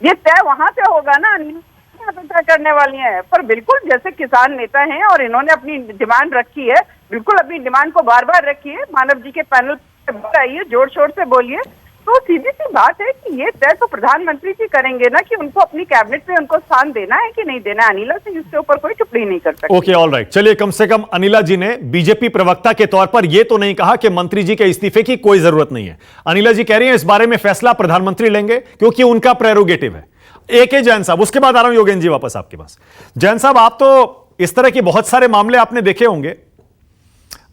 ये तय वहां से होगा ना, अनिला तय करने वाली है। पर बिल्कुल जैसे किसान नेता हैं और इन्होंने अपनी डिमांड रखी है, बिल्कुल अपनी डिमांड को बार बार रखिए, मानव जी के पैनल पे बताइए, जोर शोर से बोलिए, तो सीधी सी बात है कि ये तय तो प्रधानमंत्री जी करेंगे ना कि उनको अपनी कैबिनेट में उनको स्थान देना है कि नहीं देना है। अनिला सिंह इसके ऊपर कोई टिप्पणी नहीं कर सकती। ओके ऑल राइट, चलिए कम से कम अनिला जी ने बीजेपी प्रवक्ता के तौर पर यह तो नहीं कहा कि मंत्री जी के इस्तीफे की कोई जरूरत नहीं है। अनिला जी कह रही हैं इस बारे में फैसला प्रधानमंत्री लेंगे क्योंकि उनका प्रेरोगेटिव है। ए जैन साहब, उसके बाद आ रहा हूं योगेंद्र जी वापस आपके पास। जैन साहब, आप तो इस तरह के बहुत सारे मामले आपने देखे होंगे,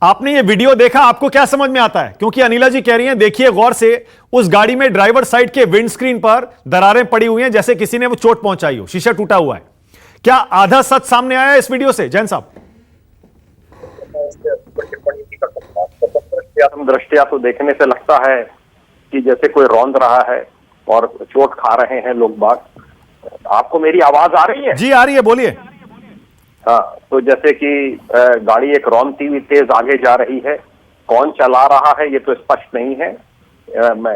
आपने ये वीडियो देखा, आपको क्या समझ में आता है? क्योंकि अनिला जी कह रही हैं देखिए गौर से, उस गाड़ी में ड्राइवर साइड के विंडस्क्रीन पर दरारें पड़ी हुई हैं जैसे किसी ने वो चोट पहुंचाई हो, शीशा टूटा हुआ है। क्या आधा सच सामने आया इस वीडियो से? जैन साहब दृष्टिया तो देखने से लगता है कि जैसे कोई रौंद रहा है और चोट खा रहे हैं लोग बाग। आपको मेरी आवाज आ रही है? जी आ रही है, बोलिए। हाँ, तो जैसे कि गाड़ी एक रौंदती हुई तेज आगे जा रही है, कौन चला रहा है ये तो स्पष्ट नहीं है।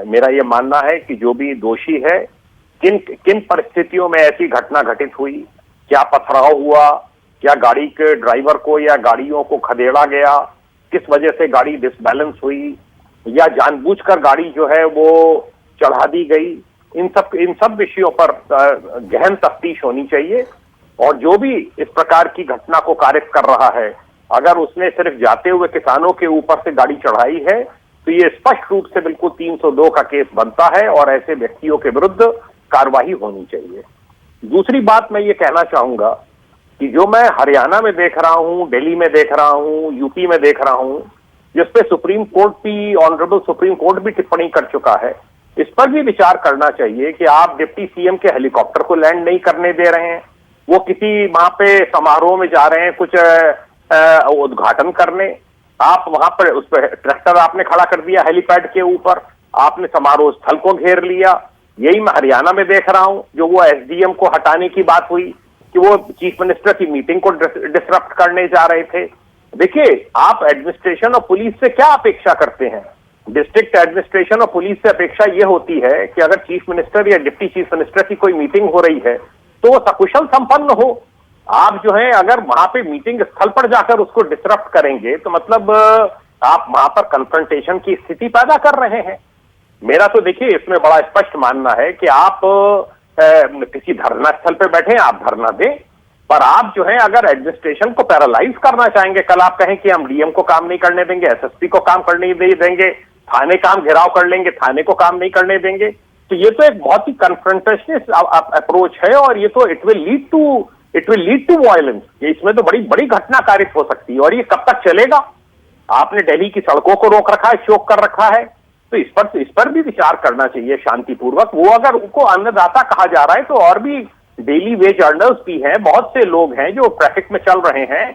मेरा ये मानना है कि जो भी दोषी है, किन परिस्थितियों में ऐसी घटना घटित हुई, क्या पथराव हुआ, क्या गाड़ी के ड्राइवर को या गाड़ियों को खदेड़ा गया, किस वजह से गाड़ी डिसबैलेंस हुई, या जानबूझकर गाड़ी जो है वो चढ़ा दी गई, इन सब विषयों पर गहन तफ्तीश होनी चाहिए। और जो भी इस प्रकार की घटना को कारित कर रहा है, अगर उसने सिर्फ जाते हुए किसानों के ऊपर से गाड़ी चढ़ाई है तो ये स्पष्ट रूप से बिल्कुल 302 का केस बनता है और ऐसे व्यक्तियों के विरुद्ध कार्रवाई होनी चाहिए। दूसरी बात मैं ये कहना चाहूंगा कि जो मैं हरियाणा में देख रहा हूं, दिल्ली में देख रहा हूं, यूपी में देख रहा हूं, जिसपे सुप्रीम कोर्ट भी, ऑनरेबल सुप्रीम कोर्ट भी टिप्पणी कर चुका है, इस पर भी विचार करना चाहिए कि आप डिप्टी सीएम के हेलीकॉप्टर को लैंड नहीं करने दे रहे हैं, वो किसी वहां पे समारोह में जा रहे हैं कुछ उद्घाटन करने, आप वहां पर उस पर ट्रैक्टर आपने खड़ा कर दिया हेलीपैड के ऊपर, आपने समारोह स्थल को घेर लिया। यही मैं हरियाणा में देख रहा हूं, जो वो एसडीएम को हटाने की बात हुई कि वो चीफ मिनिस्टर की मीटिंग को डिसरप्ट करने जा रहे थे। देखिए, आप एडमिनिस्ट्रेशन और पुलिस से क्या अपेक्षा करते हैं? डिस्ट्रिक्ट एडमिनिस्ट्रेशन और पुलिस से अपेक्षा यह होती है कि अगर चीफ मिनिस्टर या डिप्टी चीफ मिनिस्टर की कोई मीटिंग हो रही है तो वो सकुशल संपन्न हो। आप जो है अगर वहां पे मीटिंग स्थल पर जाकर उसको डिसरप्ट करेंगे तो मतलब आप वहां पर कन्फ्रंटेशन की स्थिति पैदा कर रहे हैं। मेरा तो देखिए इसमें बड़ा स्पष्ट मानना है कि आप किसी धरना स्थल पर बैठे, आप धरना दें, पर आप जो है अगर एडमिनिस्ट्रेशन को पैरालाइज करना चाहेंगे, कल आप कहें कि हम डीएम को काम नहीं करने देंगे, एसएसपी को काम करने नहीं देंगे, थाने काम घेराव कर लेंगे, थाने को काम नहीं करने देंगे, तो ये तो एक बहुत ही कन्फ्रंटेशनिस्ट अप्रोच है और ये तो it will lead to violence. ये इसमें तो बड़ी बड़ी घटना कारित हो सकती है और ये कब तक चलेगा? आपने दिल्ली की सड़कों को रोक रखा है, चोक कर रखा है, तो इस पर भी विचार करना चाहिए शांतिपूर्वक। वो अगर उनको अन्नदाता कहा जा रहा है तो और भी डेली वेज अर्नर्स भी हैं, बहुत से लोग हैं जो ट्रैफिक में चल रहे हैं,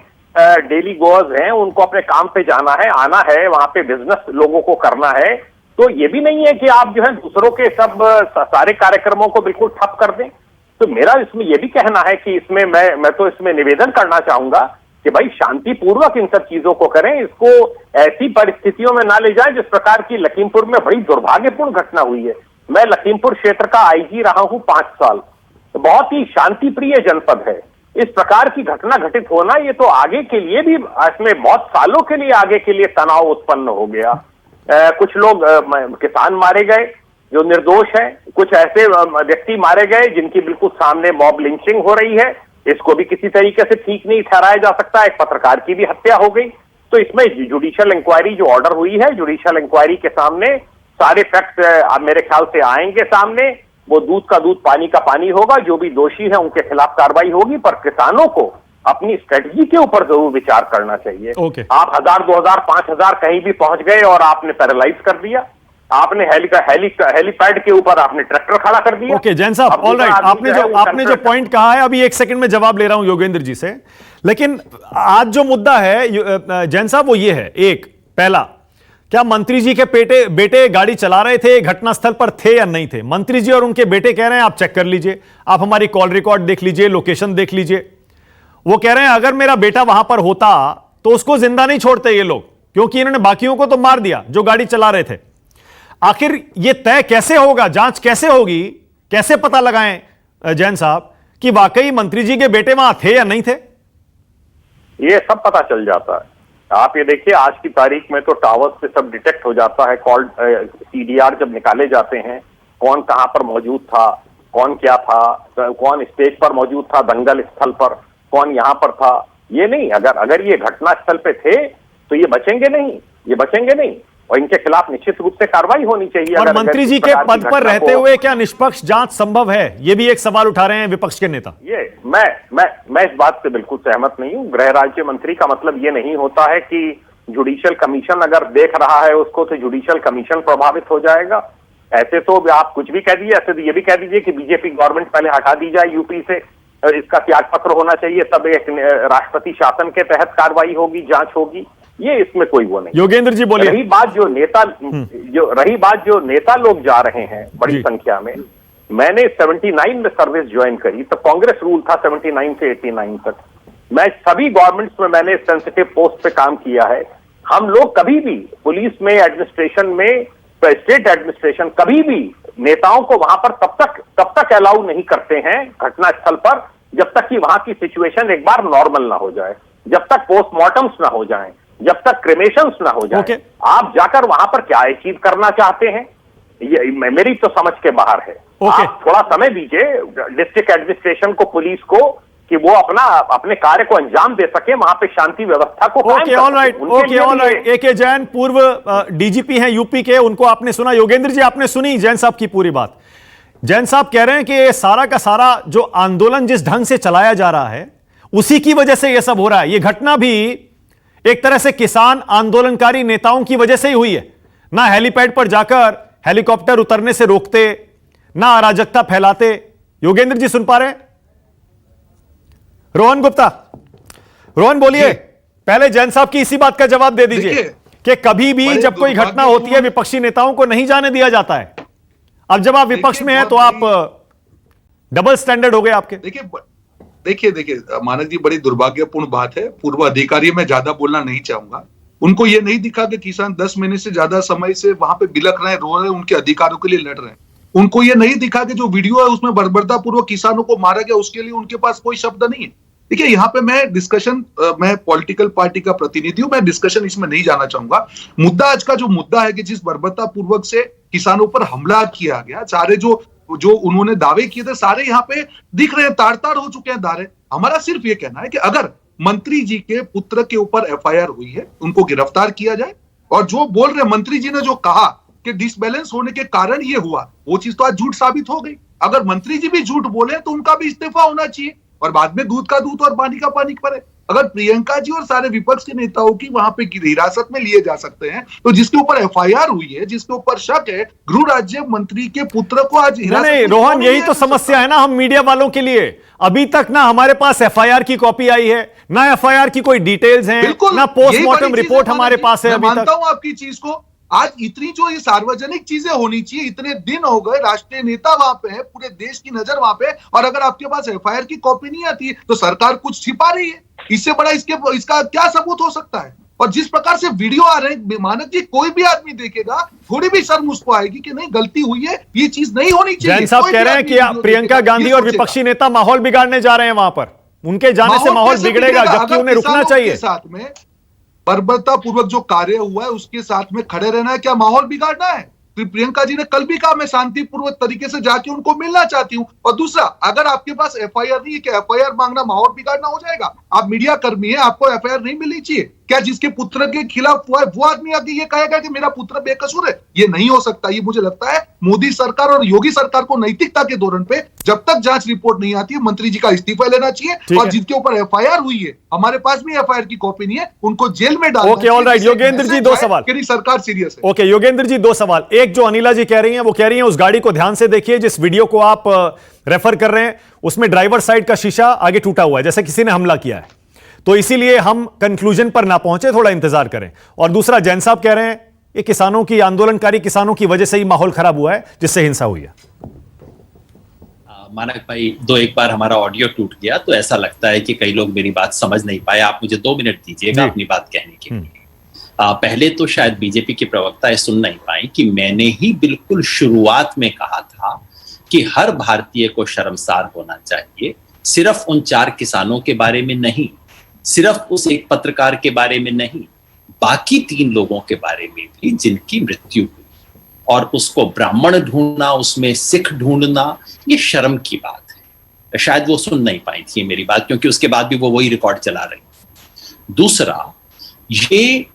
डेली गोअर्स हैं, उनको अपने काम पे जाना है, आना है, वहां पे बिजनेस लोगों को करना है। तो ये भी नहीं है कि आप जो है दूसरों के सब सारे कार्यक्रमों को बिल्कुल ठप कर दें। तो मेरा इसमें यह भी कहना है कि इसमें मैं तो इसमें निवेदन करना चाहूंगा कि भाई शांतिपूर्वक इन सब चीजों को करें, इसको ऐसी परिस्थितियों में ना ले जाएं जिस प्रकार की लखीमपुर में बड़ी दुर्भाग्यपूर्ण घटना हुई है। मैं लखीमपुर क्षेत्र का आईजी रहा हूं 5 साल, तो बहुत ही शांति प्रिय जनपद है। इस प्रकार की घटना घटित होना ये तो आगे के लिए भी, इसमें बहुत सालों के लिए आगे के लिए तनाव उत्पन्न हो गया। कुछ लोग किसान मारे गए जो निर्दोष हैं, कुछ ऐसे व्यक्ति मारे गए जिनकी बिल्कुल सामने मॉब लिंचिंग हो रही है, इसको भी किसी तरीके से ठीक नहीं ठहराया जा सकता। एक पत्रकार की भी हत्या हो गई। तो इसमें जुडिशियल इंक्वायरी जो ऑर्डर हुई है, जुडिशियल इंक्वायरी के सामने सारे फैक्ट्स मेरे ख्याल से आएंगे सामने। वो दूध का दूध पानी का पानी होगा, जो भी दोषी है उनके खिलाफ कार्रवाई होगी। पर किसानों को अपनी स्ट्रेटजी के ऊपर जरूर विचार करना चाहिए। आप 1000, 2000, 5000 कहीं भी पहुंच गए और आपने पैरालाइज कर दिया, आपने हेलीपैड के ऊपर आपने ट्रैक्टर खड़ा कर दिया। ओके जैन साहब, ऑल राइट, आपने जो पॉइंट कहा है, अभी 1 सेकंड में जवाब ले रहा हूं योगेंद्र जी से। लेकिन आज जो मुद्दा है जैन साहब वो ये है, एक पहला, क्या मंत्री जी के बेटे गाड़ी चला रहे थे, घटनास्थल पर थे या नहीं थे? मंत्री जी और उनके बेटे कह रहे हैं आप चेक कर लीजिए, आप हमारी कॉल रिकॉर्ड देख लीजिए, लोकेशन देख लीजिए। वो कह रहे हैं अगर मेरा बेटा वहां पर होता तो उसको जिंदा नहीं छोड़ते ये लोग, क्योंकि इन्होंने बाकियों को तो मार दिया जो गाड़ी चला रहे थे। आखिर ये तय कैसे होगा, जांच कैसे होगी, कैसे पता लगाएं जैन साहब कि वाकई मंत्री जी के बेटे वहां थे या नहीं थे? ये सब पता चल जाता है। आप ये देखिए, आज की तारीख में तो टावर्स से सब डिटेक्ट हो जाता है। कॉल सीडीआर जब निकाले जाते हैं, कौन कहां पर मौजूद था, कौन क्या था, कौन स्टेज पर मौजूद था दंगल स्थल पर, कौन यहां पर था। ये नहीं, अगर ये घटना स्थल पे थे तो ये बचेंगे नहीं, और इनके खिलाफ निश्चित रूप से कार्रवाई होनी चाहिए। और मंत्री जी के पद पर रहते हुए क्या निष्पक्ष जांच संभव है? ये भी एक सवाल उठा रहे हैं विपक्ष के नेता। ये मैं इस बात से बिल्कुल सहमत नहीं हूं। गृह राज्य मंत्री का मतलब ये नहीं होता है कि जुडिशियल कमीशन अगर देख रहा है उसको तो जुडिशियल कमीशन प्रभावित हो जाएगा। ऐसे तो आप कुछ भी कह दीजिए, ऐसे तो ये भी कह दीजिए कि बीजेपी गवर्नमेंट पहले हटा दी जाए यूपी से, इसका त्याग पत्र होना चाहिए, तब एक राष्ट्रपति शासन के तहत कार्रवाई होगी, जांच होगी। ये इसमें कोई वो नहीं। योगेंद्र जी बोलिए। रही बात जो नेता लोग जा रहे हैं बड़ी संख्या में, मैंने 79 में सर्विस ज्वाइन करी, तब कांग्रेस रूल था 79 से 89 तक। मैं सभी गवर्नमेंट्स में मैंने सेंसिटिव पोस्ट पे काम किया है। हम लोग कभी भी पुलिस में, एडमिनिस्ट्रेशन में, स्टेट एडमिनिस्ट्रेशन, कभी भी नेताओं को वहां पर तब तक अलाउ नहीं करते हैं घटनास्थल पर, जब तक कि वहां की सिचुएशन एक बार नॉर्मल ना हो जाए, जब तक पोस्टमार्टम्स ना हो जाएं, जब तक क्रिमेशंस ना हो जाए। आप जाकर वहां पर क्या अचीव करना चाहते हैं, ये मेरी तो समझ के बाहर है। आप थोड़ा समय दीजिए डिस्ट्रिक्ट एडमिनिस्ट्रेशन को, पुलिस को, कि वो अपने कार्य को अंजाम दे सके, वहां पे शांति व्यवस्था को कायम कर सके। All right. ए.के. जैन पूर्व डीजीपी हैं यूपी के, उनको आपने सुना। योगेंद्र जी आपने सुनी जैन साहब की पूरी बात। जैन साहब कह रहे हैं कि सारा का सारा जो आंदोलन जिस ढंग से चलाया जा रहा है उसी की वजह से यह सब हो रहा है। यह घटना भी एक तरह से किसान आंदोलनकारी नेताओं की वजह से ही हुई है। ना हेलीपैड पर जाकर हेलीकॉप्टर उतरने से रोकते, ना अराजकता फैलाते। योगेंद्र जी सुन पा रहे हैं? रोहन गुप्ता, रोहन बोलिए, पहले जैन साहब की इसी बात का जवाब दे दीजिए कि कभी भी जब कोई घटना होती है विपक्षी नेताओं को नहीं जाने दिया जाता है। अब जब आप विपक्ष में हैं तो आप डबल स्टैंडर्ड हो गए आपके। देखिए मानक जी, बड़ी दुर्भाग्यपूर्ण बात है। पूर्व अधिकारी में ज्यादा बोलना नहीं चाहूंगा। उनको ये नहीं दिखा कि किसान 10 महीने से ज्यादा समय से वहां पे बिलख रहे हैं, रो रहे हैं, उनके अधिकारों के लिए लड़ रहे हैं। उनको ये नहीं दिखा कि जो वीडियो है उसमें बर्बरतापूर्वक किसानों को मारा गया, उसके लिए उनके पास कोई शब्द नहीं है। देखिए, यहाँ पे मैं पॉलिटिकल पार्टी का प्रतिनिधि हूं, मैं डिस्कशन इसमें नहीं जाना चाहूंगा। मुद्दा आज का जो मुद्दा है कि जिस बर्बरतापूर्वक से किसानों पर हमला किया गया, सारे जो उन्होंने दावे किए थे सारे यहाँ पे दिख रहे हैं, तार हो चुके हैं दारे। हमारा सिर्फ ये कहना है कि अगर मंत्री जी के पुत्र के ऊपर एफआईआर हुई है, उनको गिरफ्तार किया जाए। और जो बोल रहे मंत्री जी ने जो कहा कि डिसबैलेंस होने के कारण ये हुआ, वो चीज तो आज झूठ साबित हो गई। अगर मंत्री जी भी झूठ बोले तो उनका भी इस्तीफा होना चाहिए और बाद में दूध का दूध और पानी का पानी पड़े। अगर प्रियंका जी और सारे विपक्ष के नेताओं की वहां पे हिरासत में लिए जा सकते हैं, तो जिसके ऊपर एफआईआर हुई है, जिसके ऊपर शक है, गृह राज्य मंत्री के पुत्र को आज हिरासत नहीं में रोहन, क्यों यही लिया तो जा समस्या है ना हम मीडिया वालों के लिए। अभी तक ना हमारे पास एफआईआर की कॉपी आई है, ना एफआईआर की कोई डिटेल्स हैं, बिल्कुल, ना यही पोस्टमार्टम बड़ी चीज रिपोर्ट है हमारे माननीय। पास है मैं अभी मानता तक। हूं आपकी चीज को। आज इतनी जो ये सार्वजनिक चीजें होनी चाहिए, इतने दिन हो गए, राष्ट्रीय नेता वहां पे है, पूरे देश की नजर वहां पे, और अगर आपके पास एफआईआर की कॉपी नहीं आती है तो सरकार कुछ छिपा रही है। इससे बड़ा इसका क्या सबूत हो सकता है? और जिस प्रकार से वीडियो आ रहे हैं, मानक जी, कोई भी आदमी देखेगा थोड़ी भी शर्म उसको आएगी कि नहीं, गलती हुई है, ये चीज नहीं होनी चाहिए। जैन साहब कोई कह भी रहे हैं आदमी कि वीडियो प्रियंका देखेगा, गांधी ये और सोचेगा। विपक्षी नेता माहौल बिगाड़ने जा रहे हैं वहां पर, उनके जाने से माहौल कैसे बिगड़ेगा, बिगड़ेगा? जबकि अगर उन्हें रुकना किसानों चाहिए। के साथ में बर्बरता पूर्वक जो कार्य हुआ है उसके साथ में खड़े रहना है, क्या माहौल बिगाड़ना है? प्रियंका जी ने कल भी कहा मैं शांतिपूर्वक तरीके से जाके उनको मिलना चाहती हूं। और दूसरा, अगर आपके पास एफआईआर नहीं है, क्या एफआईआर मांगना माहौल बिगाड़ना हो जाएगा? आप मीडिया कर्मी है, आपको एफआईआर नहीं मिलनी चाहिए क्या? जिसके पुत्र के खिलाफ हुआ है वो आदमी आके ये कहेगा कि मेरा पुत्र बेकसूर है? ये नहीं हो सकता। ये मुझे लगता है मोदी सरकार और योगी सरकार को नैतिकता के धोरण पे जब तक जांच रिपोर्ट नहीं आती है, मंत्री जी का इस्तीफा लेना चाहिए, और जिनके ऊपर एफआईआर हुई है, हमारे पास भी एफआईआर की कॉपी नहीं है, उनको जेल में डालना okay, all right. Yogendra ji, दो सवाल। सरकार सीरियस है। ओके योगेंद्र जी, दो सवाल। एक, जो अनिला जी कह रही हैं, वो कह रही हैं उस गाड़ी को ध्यान से देखिए जिस वीडियो को आप रेफर कर रहे हैं, उसमें ड्राइवर साइड का शीशा आगे टूटा हुआ है, जैसे किसी ने हमला किया है। तो इसीलिए हम कंक्लूजन पर ना पहुंचे, थोड़ा इंतजार करें। और दूसरा, जैन साहब कह रहे हैं ये किसानों की, आंदोलनकारी किसानों की वजह से ही माहौल खराब हुआ है, जिससे हिंसा हुई है। मानक भाई, एक बार हमारा ऑडियो टूट गया तो ऐसा लगता है कि कई लोग मेरी बात समझ नहीं पाए। आप मुझे 2 मिनट दीजिएगा अपनी बात कहने के लिए। पहले तो शायद बीजेपी के प्रवक्ता ये सुन नहीं पाए कि मैंने ही बिल्कुल शुरुआत में कहा था कि हर भारतीय को शर्मसार होना चाहिए, सिर्फ उन 4 किसानों के बारे में नहीं, सिर्फ उस एक पत्रकार के बारे में नहीं, बाकी 3 लोगों के बारे में भी जिनकी मृत्यु हुई। और उसको ब्राह्मण ढूंढना, उसमें सिख ढूंढना, ये शर्म की बात है। शायद वो सुन नहीं पाई थी मेरी बात, क्योंकि उसके बाद भी वो वही रिकॉर्ड चला रही। दूसरा, ये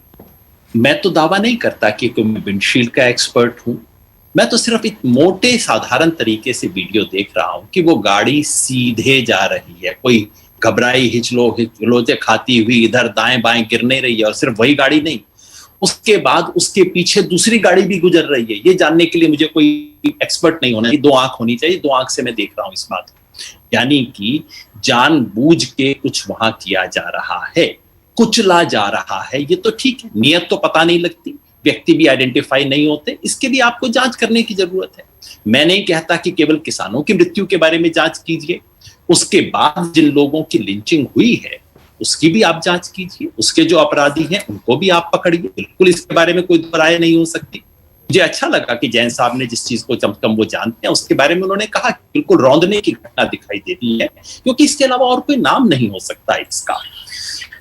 मैं तो दावा नहीं करता कि मैं विंडशील्ड का एक्सपर्ट हूं, मैं तो सिर्फ एक मोटे साधारण तरीके से वीडियो देख रहा हूं कि वो गाड़ी सीधे जा रही है, कोई घबराई हिचलोचे खाती हुई इधर दाएं बाएं गिर नहीं रही है। और सिर्फ वही गाड़ी नहीं, उसके बाद उसके पीछे दूसरी गाड़ी भी गुजर रही है। ये जानने के लिए मुझे कोई एक्सपर्ट नहीं होना, 2 आंख होनी चाहिए, 2 आंख से मैं देख रहा हूं इस बात को। यानी कि जानबूझ के कुछ वहां किया जा रहा है, कुचला जा रहा है। ये तो ठीक है, नियत तो पता नहीं लगती, व्यक्ति भी आइडेंटिफाई नहीं होते, इसके लिए आपको जांच करने की जरूरत है। मैं नहीं कहता कि केवल किसानों की मृत्यु के बारे में जांच कीजिए, उसके बाद जिन लोगों की लिंचिंग हुई है उसकी भी आप जांच कीजिए, उसके जो अपराधी हैं उनको भी आप पकड़िए। बिल्कुल इसके बारे में कोई राय नहीं हो सकती। मुझे अच्छा लगा कि जैन साहब ने जिस चीज को कम वो जानते हैं उसके बारे में उन्होंने कहा, बिल्कुल रौंदने की घटना दिखाई देती है, क्योंकि इसके अलावा और कोई नाम नहीं हो सकता इसका।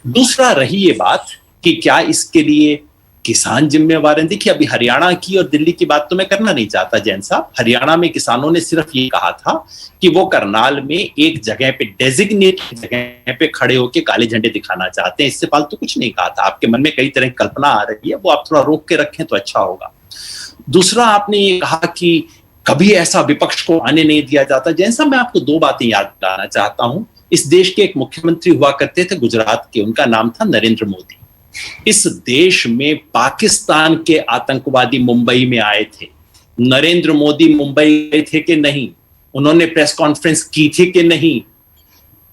दूसरा, रही ये बात कि क्या इसके लिए किसान जिम्मेवार हैं। देखिए, अभी हरियाणा की और दिल्ली की बात तो मैं करना नहीं चाहता जैन साहब। हरियाणा में किसानों ने सिर्फ ये कहा था कि वो करनाल में एक जगह पे, डेजिग्नेट जगह पे खड़े होकर काले झंडे दिखाना चाहते हैं, इससे फालतू कुछ नहीं कहा था। आपके मन में कई तरह की कल्पना आ रही है, वो आप थोड़ा रोक के रखें तो अच्छा होगा। दूसरा, आपने ये कहा कि कभी ऐसा विपक्ष को आने नहीं दिया जाता। जैन साहब, मैं आपको 2 बातें याद दिलाना चाहता हूं। इस देश के एक मुख्यमंत्री हुआ करते थे गुजरात के, उनका नाम था नरेंद्र मोदी। इस देश में पाकिस्तान के आतंकवादी मुंबई में आए थे, नरेंद्र मोदी मुंबई गए थे कि नहीं? उन्होंने प्रेस कॉन्फ्रेंस की थी कि नहीं?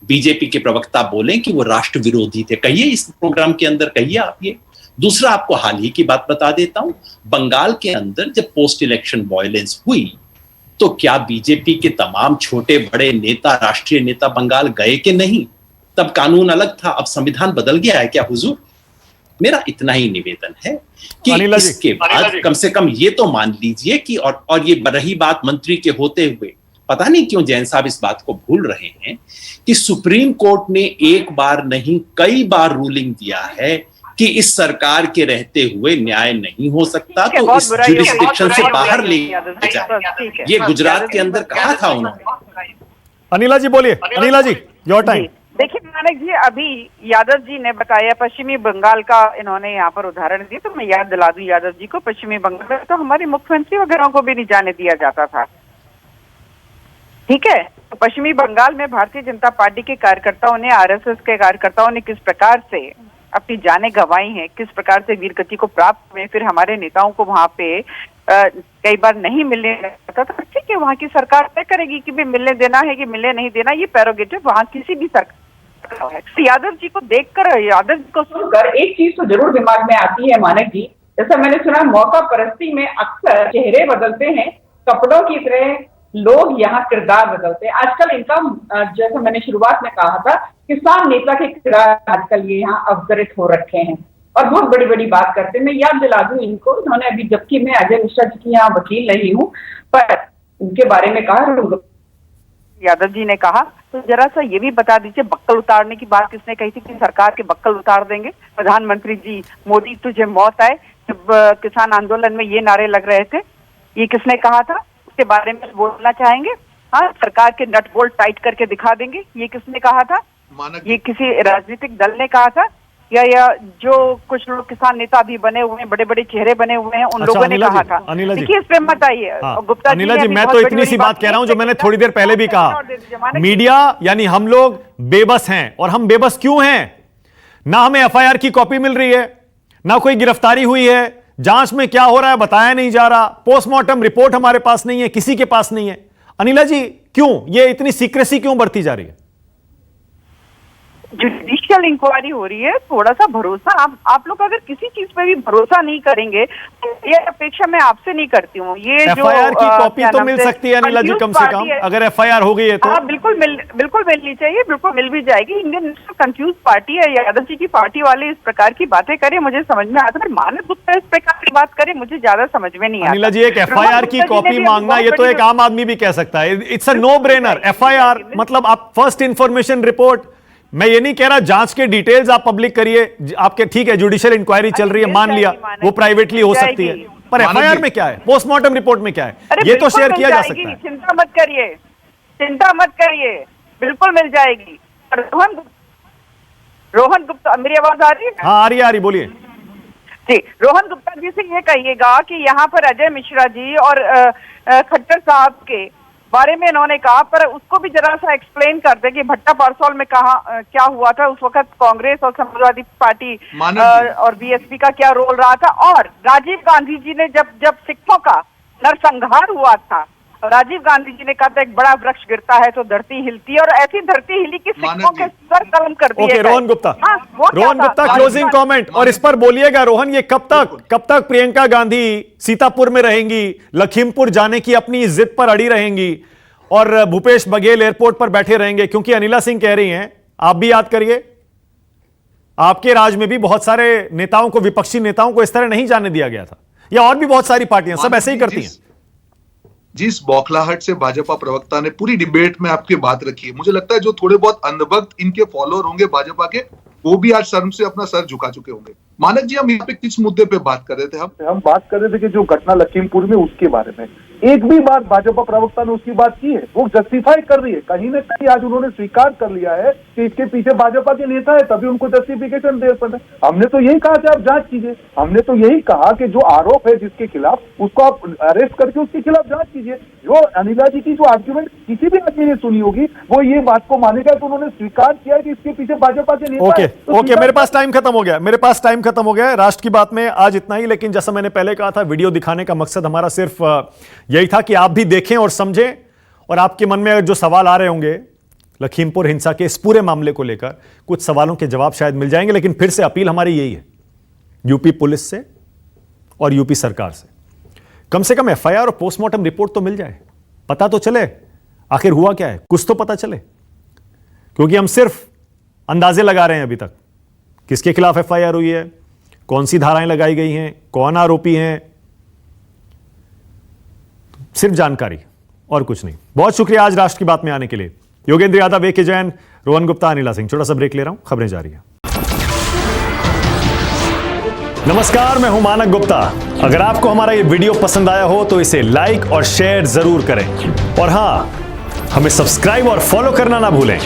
बीजेपी के प्रवक्ता बोले कि वो राष्ट्र विरोधी थे, कहिए इस प्रोग्राम के अंदर, कहिए आप ये। दूसरा, आपको हाल ही की बात बता देता हूं, बंगाल के अंदर जब पोस्ट इलेक्शन वायलेंस हुई तो क्या बीजेपी के तमाम छोटे बड़े नेता, राष्ट्रीय नेता बंगाल गए कि नहीं? तब कानून अलग था, अब संविधान बदल गया है क्या हुजूर? मेरा इतना ही निवेदन है कि इसके बाद कम से कम ये तो मान लीजिए कि और ये रही बात मंत्री के होते हुए, पता नहीं क्यों जैन साहब इस बात को भूल रहे हैं कि सुप्रीम कोर्ट ने एक बार नहीं कई बार रूलिंग दिया है कि इस सरकार के रहते हुए न्याय नहीं हो सकता, तो इस जुरिस्डिक्शन से बाहर ले जाए। ये गुजरात के अंदर कहा था उन्होंने। अनिला जी बोलिए, अनिला जी योर टाइम। देखिए मानक जी, अभी यादव जी ने बताया पश्चिमी बंगाल का, इन्होंने यहाँ पर उदाहरण दिया, तो मैं याद दिला दूं यादव जी को, पश्चिमी बंगाल में तो हमारे मुख्यमंत्री वगैरह को भी नहीं जाने दिया जाता था। ठीक है, तो पश्चिमी बंगाल में भारतीय जनता पार्टी के कार्यकर्ताओं ने, आरएसएस के कार्यकर्ताओं ने किस प्रकार से अपनी जानें गंवाई हैं, किस प्रकार से वीर गति को प्राप्त हुए, फिर हमारे नेताओं को वहां पे कई बार नहीं मिलने लगता था। ठीक है, वहां की सरकार तय करेगी कि भी मिलने देना है कि मिलने नहीं देना, ये प्रेरोगेटिव वहां किसी भी सरकार है। तो यादव जी को देखकर, यादव जी को सुनकर एक चीज तो जरूर दिमाग में आती है मानक जी, जैसा मैंने सुना मौका परस्ती में अक्सर चेहरे बदलते हैं, कपड़ों की तरह लोग यहाँ किरदार बदलते हैं। आजकल इनका, जैसा मैंने शुरुआत में कहा था, किसान नेता के किरदार आजकल ये यहाँ अवतरित हो रखे हैं और बहुत बड़ी बड़ी बात करते हैं। मैं याद दिला दूं इनको, उन्होंने अभी, जबकि मैं अजय मिश्रा जी की यहाँ वकील नहीं हूँ, पर उनके बारे में कहा, यादव जी ने कहा, तो जरा सा ये भी बता दीजिए, बक्कल उतारने की बात किसने कही थी कि सरकार के बक्कल उतार देंगे? प्रधानमंत्री जी, मोदी तुझे मौत आए, जब किसान आंदोलन में ये नारे लग रहे थे, ये किसने कहा था? उसके बारे में बोलना चाहेंगे? हाँ, सरकार के नट बोल्ट टाइट करके दिखा देंगे, ये किसने कहा था? ये किसी राजनीतिक दल ने कहा था या जो कुछ लोग किसान नेता भी बने हुए हैं, बड़े बड़े चेहरे बने हुए हैं, उन लोगों ने कहा था? देखिए, इस पे मत आइए गुप्ता जी। अनिला जी, मैं तो इतनी सी बात कह रहा हूं जो मैंने थोड़ी देर पहले भी कहा, मीडिया यानी हम लोग बेबस हैं। और हम बेबस क्यों हैं? ना हमें एफआईआर की कॉपी मिल रही है, ना कोई गिरफ्तारी हुई है, जांच में क्या हो रहा है बताया नहीं जा रहा, पोस्टमार्टम रिपोर्ट हमारे पास नहीं है, किसी के पास नहीं है। अनिला जी, क्यों ये इतनी सीक्रेसी क्यों बढ़ती जा रही है? जुडिशियल इंक्वायरी हो रही है, थोड़ा सा भरोसा, आप लोग अगर किसी चीज पे भी भरोसा नहीं करेंगे तो ये अपेक्षा मैं आपसे नहीं करती हूँ। ये एफआईआर की कॉपी तो मिल सकती है अनिला जी, कम से कम अगर एफआईआर हो गई है तो। बिल्कुल मिलनी चाहिए, बिल्कुल मिल भी जाएगी। इंडियन नेशनल कंफ्यूज पार्टी है, यादव जी की पार्टी वाले इस प्रकार की बातें करें, मुझे समझ में आता है। मानव गुप्ता इस प्रकार की बात करे, मुझे ज्यादा समझ में नहीं आता। अनिला जी, एक एफआईआर की कॉपी मांगना, ये तो एक आम आदमी भी कह सकता है, it's a no brainer. FIR मतलब आप फर्स्ट इंफॉर्मेशन रिपोर्ट, मैं ये नहीं कह रहा जांच के डिटेल्स आप पब्लिक करिए, आपके ठीक है जुडिशियल इंक्वायरी चल रही है, मान लिया वो प्राइवेटली हो सकती है, पर एफआईआर में क्या है, पोस्टमार्टम रिपोर्ट में क्या है, ये तो शेयर किया जा सकता है। चिंता मत करिए, बिल्कुल मिल जाएगी। रोहन गुप्ता, मेरी आवाज आ रही है? हाँ, आ रही है, बोलिए जी। रोहन गुप्ता जी से ये कहिएगा कि यहाँ पर अजय मिश्रा जी और खट्टर साहब के बारे में इन्होंने कहा, पर उसको भी जरा सा एक्सप्लेन कर दे कि भट्टा परसौल में क्या हुआ था उस वक्त, कांग्रेस और समाजवादी पार्टी और बीएसपी का क्या रोल रहा था। और राजीव गांधी जी ने जब सिखों का नरसंहार हुआ था, राजीव गांधी जी ने कहा था एक बड़ा वृक्ष गिरता है तो धरती हिलती है, और ऐसी धरती हिली कि सिखों के सर कलम कर दिए। रोहन गुप्ता, क्लोजिंग कमेंट, और इस पर बोलिएगा रोहन, ये कब तक प्रियंका गांधी सीतापुर में रहेंगी, लखीमपुर जाने की अपनी जिद पर अड़ी रहेंगी और भूपेश बघेल एयरपोर्ट पर बैठे रहेंगे? क्योंकि अनिला सिंह कह रही हैं, आप भी याद करिए, आपके राज में भी बहुत सारे नेताओं को, विपक्षी नेताओं को इस तरह नहीं जाने दिया गया था, या और भी बहुत सारी पार्टियां सब ऐसे ही करती हैं। जिस बौखलाहट से भाजपा प्रवक्ता ने पूरी डिबेट में आपकी बात रखी है, मुझे लगता है जो थोड़े बहुत अंधभक्त इनके फॉलोअर होंगे भाजपा के, वो भी आज शर्म से अपना सर झुका चुके होंगे। मानक जी, हम यहाँ पे किस मुद्दे पे बात कर रहे थे? हम बात कर रहे थे कि जो घटना लखीमपुर में, उसके बारे में एक भी बार भाजपा प्रवक्ता ने उसकी बात की है? वो जस्टिफाई कर रही है, कहीं ना कहीं आज उन्होंने स्वीकार कर लिया है कि इसके पीछे भाजपा के नेता है, तभी उनको जस्टिफिकेशन दे पड़े। हमने तो यही कहा कि आप जांच कीजिए, हमने तो यही कहा कि जो आरोप है जिसके खिलाफ, उसको आप अरेस्ट करके उसके खिलाफ जांच कीजिए। जो अनिला जी की जो आर्ग्यूमेंट किसी भी आदमी ने सुनी होगी, वो ये बात को मानेगा कि उन्होंने स्वीकार किया कि इसके पीछे भाजपा के नेता है। ओके, मेरे पास टाइम खत्म हो गया है। राष्ट्र की बात में आज इतना ही, लेकिन जैसा मैंने पहले कहा था, वीडियो दिखाने का मकसद हमारा सिर्फ यही था कि आप भी देखें और समझें, और आपके मन में जो सवाल आ रहे होंगे लखीमपुर हिंसा के इस पूरे मामले को लेकर, कुछ सवालों के जवाब शायद मिल जाएंगे। लेकिन फिर से अपील हमारी यही है, यूपी पुलिस से और यूपी सरकार से, कम से कम एफआईआर और पोस्टमार्टम रिपोर्ट तो मिल जाए, पता तो चले आखिर हुआ क्या है, कुछ तो पता चले। क्योंकि हम सिर्फ अंदाजे लगा रहे हैं अभी तक, किसके खिलाफ एफआईआर हुई है, कौन सी धाराएं लगाई गई हैं, कौन आरोपी हैं, सिर्फ जानकारी और कुछ नहीं। बहुत शुक्रिया आज राष्ट्र की बात में आने के लिए। योगेंद्र यादव, AK जैन, रोहन गुप्ता, अनिला सिंह। छोटा सा ब्रेक ले रहा हूं, खबरें जारी है। नमस्कार, मैं हूं मानक गुप्ता। अगर आपको हमारा ये वीडियो पसंद आया हो तो इसे लाइक और शेयर जरूर करें, और हां, हमें सब्सक्राइब और फॉलो करना ना भूलें,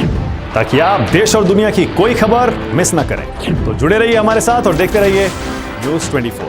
ताकि आप देश और दुनिया की कोई खबर मिस ना करें। तो जुड़े रहिए हमारे साथ और देखते रहिए News 24।